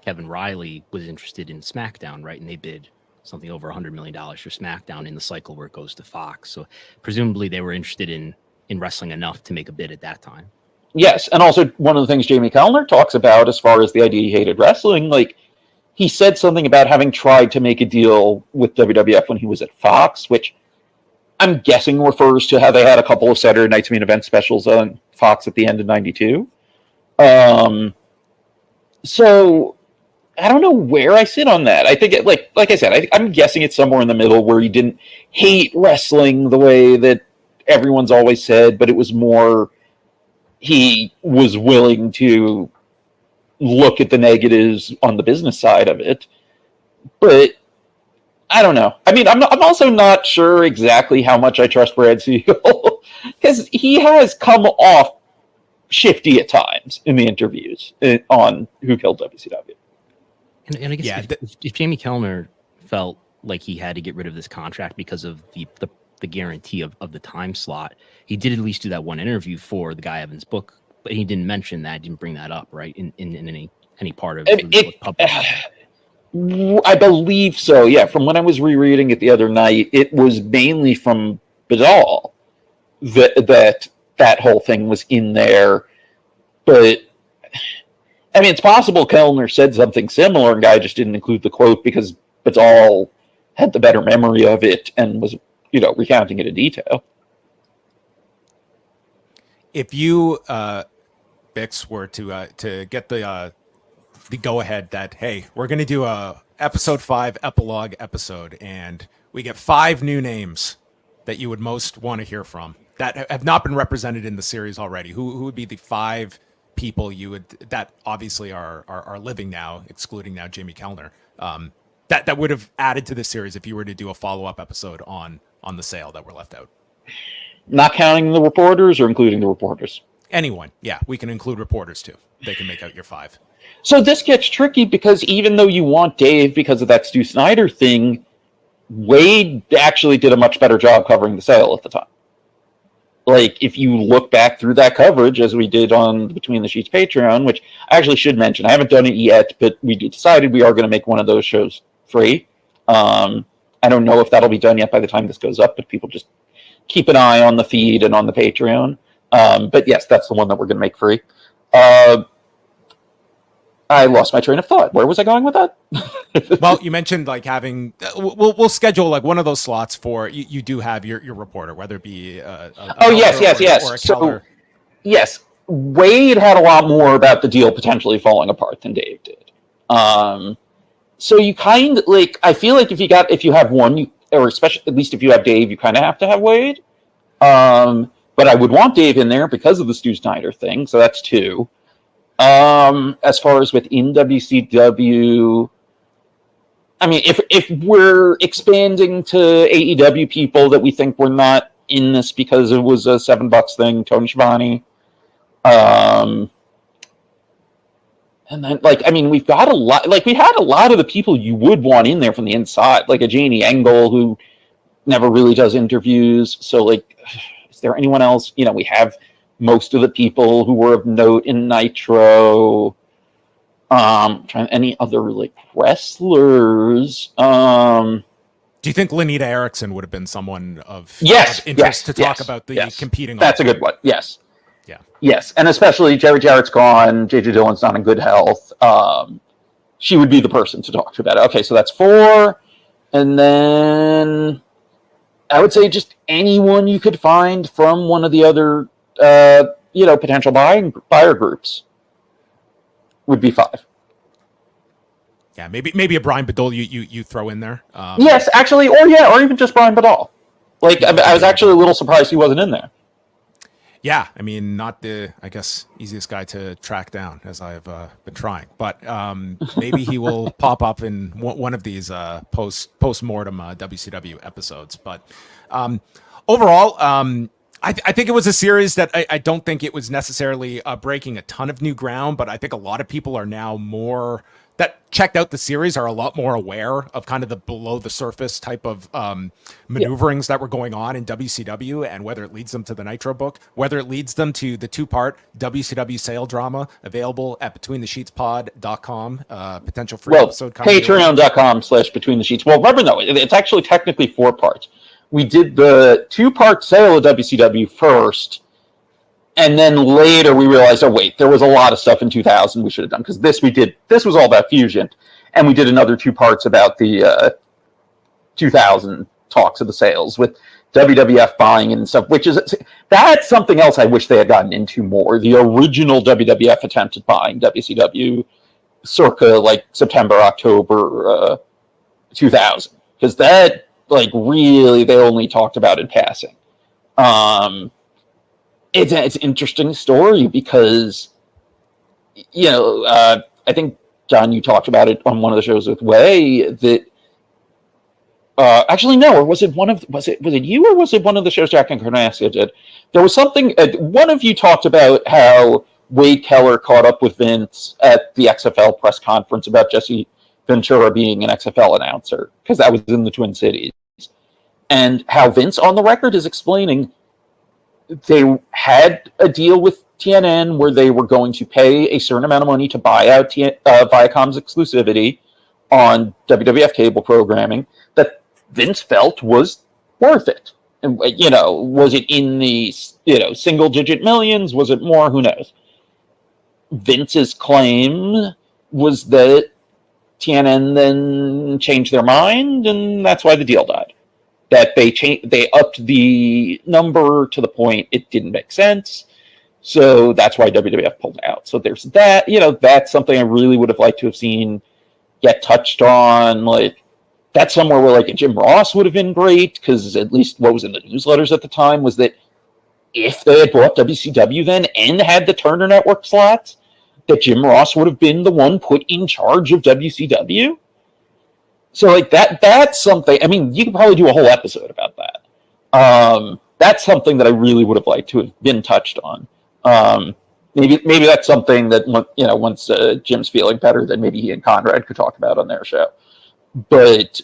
Kevin Riley was interested in SmackDown, right? And they bid something over $100 million for SmackDown in the cycle where it goes to Fox. So presumably they were interested in wrestling enough to make a bid at that time. Yes, and also one of the things Jamie Kellner talks about as far as the idea he hated wrestling, he said something about having tried to make a deal with WWF when he was at Fox, which I'm guessing refers to how they had a couple of Saturday Night's Main Event specials on Fox at the end of '92. So I don't know where I sit on that. I think, like I said, I'm guessing it's somewhere in the middle, where he didn't hate wrestling the way that everyone's always said, but it was more he was willing to look at the negatives on the business side of it. But I don't know. I'm also not sure exactly how much I trust Brad Siegel, because he has come off shifty at times in the interviews on Who Killed WCW. And I guess if Jamie Kellner felt like he had to get rid of this contract because of the guarantee of the time slot, he did at least do that one interview for the Guy Evans book, but he didn't mention that, didn't bring that up, right, in any part of the public. I believe so, yeah. From when I was rereading it the other night, it was mainly from Badal that whole thing was in there. But it's possible Kellner said something similar and Guy just didn't include the quote because Badal had the better memory of it and was, recounting it in detail. If you, Bix, were to get the go ahead that, hey, we're going to do a episode 5 epilogue episode, and we get 5 new names that you would most want to hear from that have not been represented in the series already, who would be the 5 people that obviously are living now, excluding now Jamie Kellner, that would have added to this series if you were to do a follow-up episode on the sale that were left out? Not counting the reporters or including the reporters? Anyone. Yeah, we can include reporters too. They can make out your 5. So this gets tricky because even though you want Dave because of that Stu Snyder thing, Wade actually did a much better job covering the sale at the time. Like, if you look back through that coverage, as we did on Between the Sheets Patreon, which I actually should mention, I haven't done it yet, but we decided we are going to make one of those shows free. I don't know if that'll be done yet by the time this goes up, but people just keep an eye on the feed and on the Patreon. But yes, that's the one that we're going to make free. I lost my train of thought. Where was I going with that? Well, you mentioned like having we'll schedule like one of those slots for you do have your reporter, whether it be yes. Or a so Keller. yes, Wade had a lot more about the deal potentially falling apart than Dave did. So you kind of like, I feel like if you have one, or especially at least if you have Dave, you kind of have to have Wade. But I would want Dave in there because of the Stu Snyder thing, so that's 2. As far as within WCW, I mean, if we're expanding to AEW people that we think were not in this because it was a $7 thing, Tony Schiavone. And then, like, I mean, we've got a lot, like, we had a lot of the people you would want in there from the inside, like a Janie Engel who never really does interviews. So, like, is there anyone else? You know, we have most of the people who were of note in Nitro. Trying any other like wrestlers. Do you think Lenita Erickson would have been someone of interest to talk about the competing? That's a good one. Yes. Yeah. Yes, and especially Jerry Jarrett's gone. JJ Dillon's not in good health. She would be the person to talk to about it. Okay, so that's 4, and then I would say just anyone you could find from one of the other, potential buyer groups would be 5. Yeah, maybe a Brian Badol you throw in there. Yes, actually, or even just Brian Badol. Like, I was actually a little surprised he wasn't in there. Yeah, I mean, not the, I guess, easiest guy to track down, as I've been trying. But maybe he will pop up in one of these post-mortem WCW episodes. But overall, I think it was a series that I don't think it was necessarily breaking a ton of new ground, but I think a lot of people are now more that checked out the series are a lot more aware of kind of the below the surface type of maneuverings that were going on in WCW, and whether it leads them to the Nitro book, whether it leads them to the 2-part WCW sale drama available at betweenthesheetspod.com, potential free episode coming. Patreon.com/betweenthesheets. Well, remember though, it's actually technically 4 parts. We did the 2-part sale of WCW first, and then later we realized, oh wait, there was a lot of stuff in 2000 we should have done, because this was all about Fusion, and we did another 2 parts about the 2000 talks of the sales with WWF buying and stuff, that's something else I wish they had gotten into more. The original WWF attempt at buying WCW circa like September, October 2000, because that like really they only talked about in passing. It's an interesting story because, I think, John, you talked about it on one of the shows with Way that, actually, no, or was it you or was it one of the shows Jack and Carnassia did? There was something, one of you talked about how Wade Keller caught up with Vince at the XFL press conference about Jesse Ventura being an XFL announcer, because that was in the Twin Cities. And how Vince, on the record, is explaining they had a deal with TNN where they were going to pay a certain amount of money to buy out Viacom's exclusivity on WWF cable programming that Vince felt was worth it. And, was it in the, single-digit millions? Was it more? Who knows? Vince's claim was that TNN then changed their mind, and that's why the deal died. That they upped the number to the point it didn't make sense. So that's why WWF pulled out. So there's that, that's something I really would have liked to have seen get touched on. Like, that's somewhere where like a Jim Ross would have been great, because at least what was in the newsletters at the time was that if they had bought WCW then and had the Turner Network slots, that Jim Ross would have been the one put in charge of WCW. So, like, that's something, I mean, you could probably do a whole episode about that. That's something that I really would have liked to have been touched on. Maybe that's something that once Jim's feeling better, then maybe he and Conrad could talk about on their show. But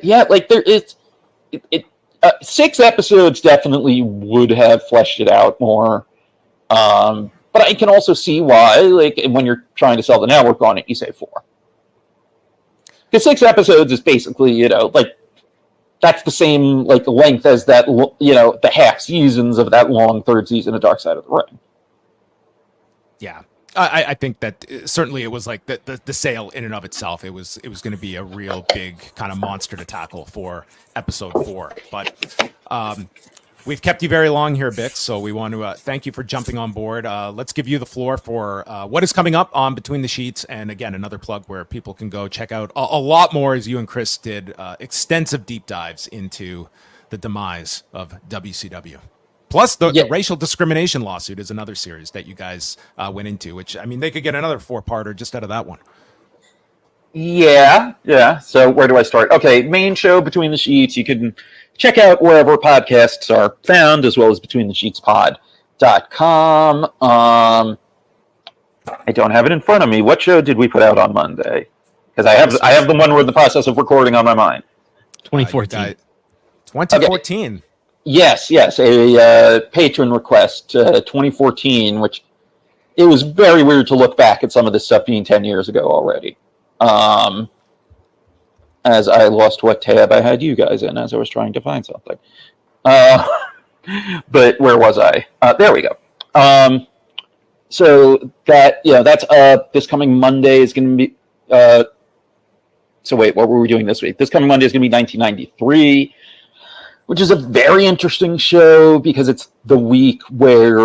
yeah, like there is 6 episodes definitely would have fleshed it out more. But I can also see why, like, when you're trying to sell the network on it, you say 4. Because 6 episodes is basically, like, that's the same, like, length as that, the half seasons of that long 3rd season of Dark Side of the Ring. Yeah. I think that certainly it was like the sale in and of itself. It was going to be a real big kind of monster to tackle for episode 4. But we've kept you very long here, Bix, so we want to thank you for jumping on board. Let's give you the floor for what is coming up on Between the Sheets. And again, another plug where people can go check out a lot more, as you and Chris did, extensive deep dives into the demise of WCW. Plus, the racial discrimination lawsuit is another series that you guys went into, which, I mean, they could get another 4-parter just out of that one. Yeah. So where do I start? Okay, main show Between the Sheets. You can check out wherever podcasts are found, as well as betweenthe-sheetspod.com. I don't have it in front of me. What show did we put out on Monday? Because I have the one we're in the process of recording on my mind. 2014. 2014. Okay. Yes, a patron request, 2014, which it was very weird to look back at some of this stuff being 10 years ago already. As I lost what tab I had you guys in as I was trying to find something. But where was I? There we go. So that's this coming Monday is going to be... so wait, what were we doing this week? This coming Monday is going to be 1993, which is a very interesting show because it's the week where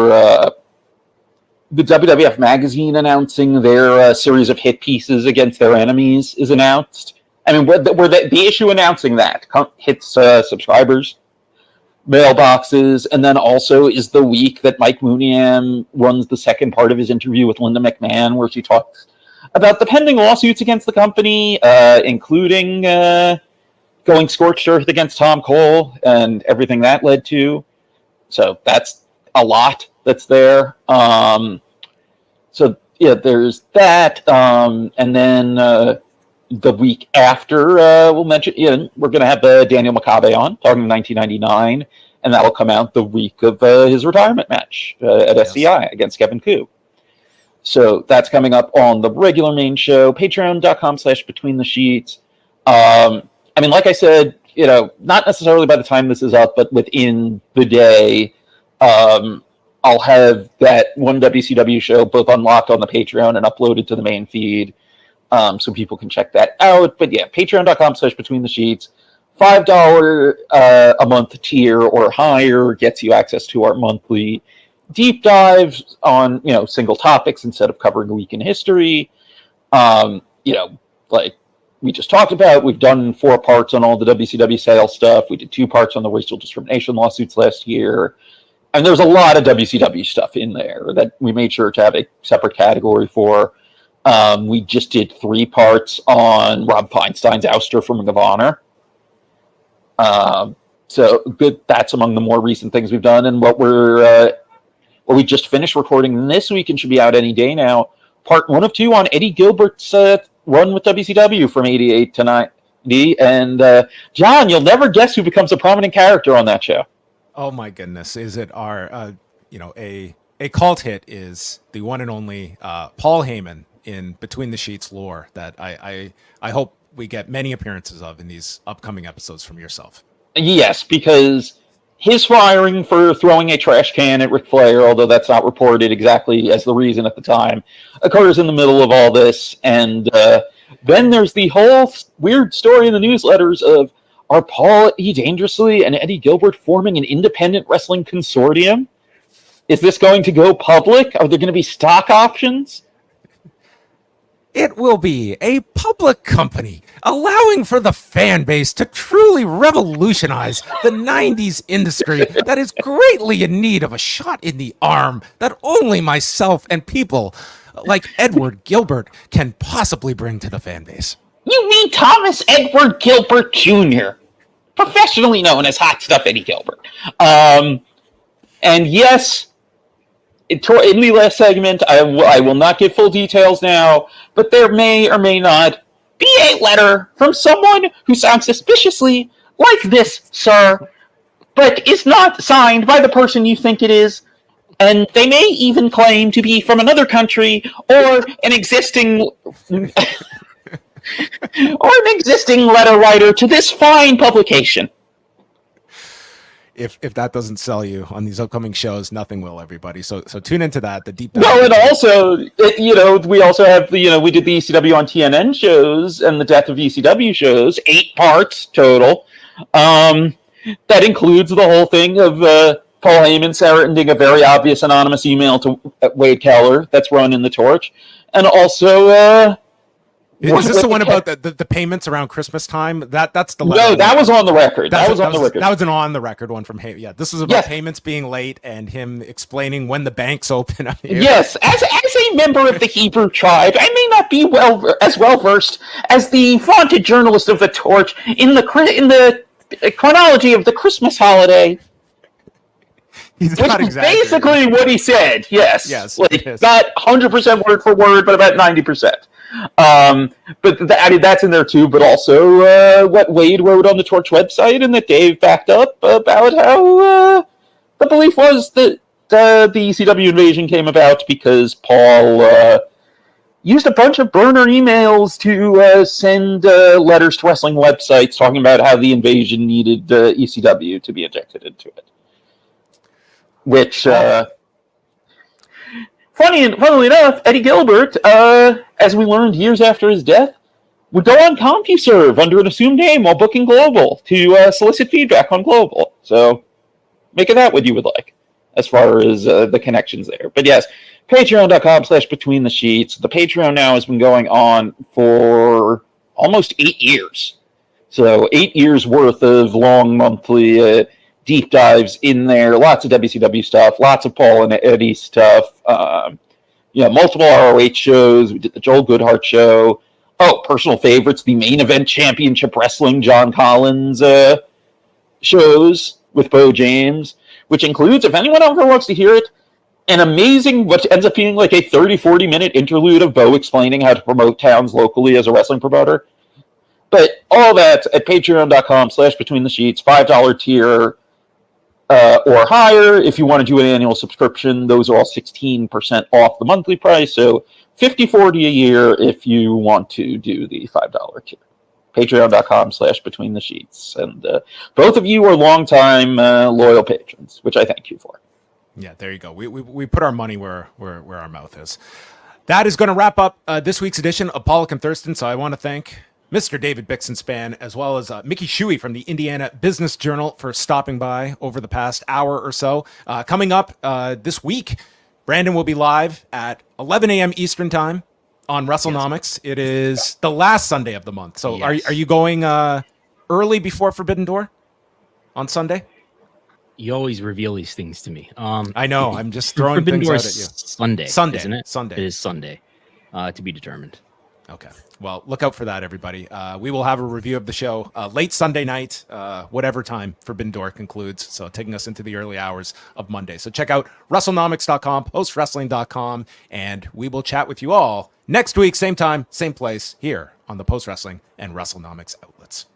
the WWF magazine announcing their series of hit pieces against their enemies is announced. I mean, where the issue announcing that hits subscribers' mailboxes, and then also is the week that Mike Mooniam runs the second part of his interview with Linda McMahon, where she talks about the pending lawsuits against the company, including going scorched earth against Tom Cole and everything that led to. So that's a lot that's there. So yeah, there's that. And then the week after, we'll mention, we're going to have Daniel Makabe on, talking 1999, and that'll come out the week of his retirement match at SCI against Kevin Koo. So that's coming up on the regular main show, patreon.com/between the sheets. I mean, like I said, not necessarily by the time this is up, but within the day, I'll have that one WCW show both unlocked on the Patreon and uploaded to the main feed, so people can check that out. But yeah, patreon.com/between the sheets. $5 a month tier or higher gets you access to our monthly deep dives on, single topics instead of covering a week in history. Like we just talked about, we've done 4 parts on all the WCW sales stuff. We did 2 parts on the racial discrimination lawsuits last year. And there's a lot of WCW stuff in there that we made sure to have a separate category for. We just did 3 parts on Rob Feinstein's ouster from Ring of Honor. So good. That's among the more recent things we've done. And what we just finished recording this week and should be out any day now. Part 1 of 2 on Eddie Gilbert's run with WCW from 88 to 90. And John, you'll never guess who becomes a prominent character on that show. Oh my goodness. Is it our, a cult hit is the one and only Paul Heyman in Between the Sheets lore that I hope we get many appearances of in these upcoming episodes from yourself. Yes, because his firing for throwing a trash can at Ric Flair, although that's not reported exactly as the reason at the time, occurs in the middle of all this. And then there's the whole weird story in the newsletters of, are Paul E. Dangerously and Eddie Gilbert forming an independent wrestling consortium? Is this going to go public? Are there going to be stock options? It will be a public company, allowing for the fan base to truly revolutionize the 90s industry that is greatly in need of a shot in the arm that only myself and people like Edward Gilbert can possibly bring to the fan base. You mean Thomas Edward Gilbert Jr., professionally known as Hot Stuff Eddie Gilbert. And yes, in the last segment, I will not give full details now, but there may or may not be a letter from someone who sounds suspiciously like this, sir, but is not signed by the person you think it is. And they may even claim to be from another country or an existing letter writer to this fine publication. If that doesn't sell you on these upcoming shows, nothing will, everybody. So tune into that. The deep dive. Well, and also, we also have we did the ECW on TNN shows and the Death of ECW shows, 8 parts total. That includes the whole thing of Paul Heyman sending a very obvious anonymous email to Wade Keller that's run in the Torch, and also. Is this the one about the payments around Christmas time? That's the letter. No, that was on the record. That was on the record. That was an on the record one from Heyman. Yeah, this was about payments being late and him explaining when the banks open. Yes, as a member of the Hebrew tribe, I may not be as well versed as the vaunted journalist of the Torch in the chronology of the Christmas holiday. He's which not is exaggerating. Basically what he said. Yes. Yes. Not 100% word for word, but about 90%. But that's in there too. But also what Wade wrote on the Torch website and that Dave backed up about how the belief was that the ECW invasion came about because Paul used a bunch of burner emails to send letters to wrestling websites talking about how the invasion needed ECW to be injected into it. Which, funnily enough, Eddie Gilbert, as we learned years after his death, would go on CompuServe under an assumed name while booking Global to solicit feedback on Global. So, make of that what you would like, as far as the connections there. But yes, patreon.com/betweenthe-sheets. The Patreon now has been going on for almost 8 years. So, 8 years worth of long monthly deep dives in there, lots of WCW stuff, lots of Paul and Eddie stuff, multiple ROH shows. We did the Joel Goodhart show. Oh, personal favorites, the Main Event Championship Wrestling John Collins shows with Bo James, which includes, if anyone ever wants to hear it, an amazing, what ends up being like a 30-40 minute interlude of Bo explaining how to promote towns locally as a wrestling promoter. But all that at patreon.com/betweenthe-sheets, $5 tier, or higher. If you want to do an annual subscription, those are all 16% off the monthly price. So $50-40 a year if you want to do the $5 tier. Patreon.com/betweenthe-sheets. And both of you are longtime loyal patrons, which I thank you for. Yeah, there you go. We put our money where our mouth is. That is going to wrap up this week's edition of Pollock and Thurston. So I want to thank Mr. David Bixenspan, as well as Mickey Shuey from the Indiana Business Journal for stopping by over the past hour or so. Coming up this week, Brandon will be live at 11 a.m. Eastern Time on Wrestlenomics. Yes. It is the last Sunday of the month. So are you going early before Forbidden Door on Sunday? You always reveal these things to me. I know. I'm just throwing things out at you. Sunday, isn't it? Sunday. It is Sunday. To be determined. Okay. Well, look out for that, everybody. We will have a review of the show late Sunday night, whatever time Forbidden Door concludes. So taking us into the early hours of Monday. So check out WrestleNomics.com, postwrestling.com, and we will chat with you all next week, same time, same place, here on the Post Wrestling and WrestleNomics outlets.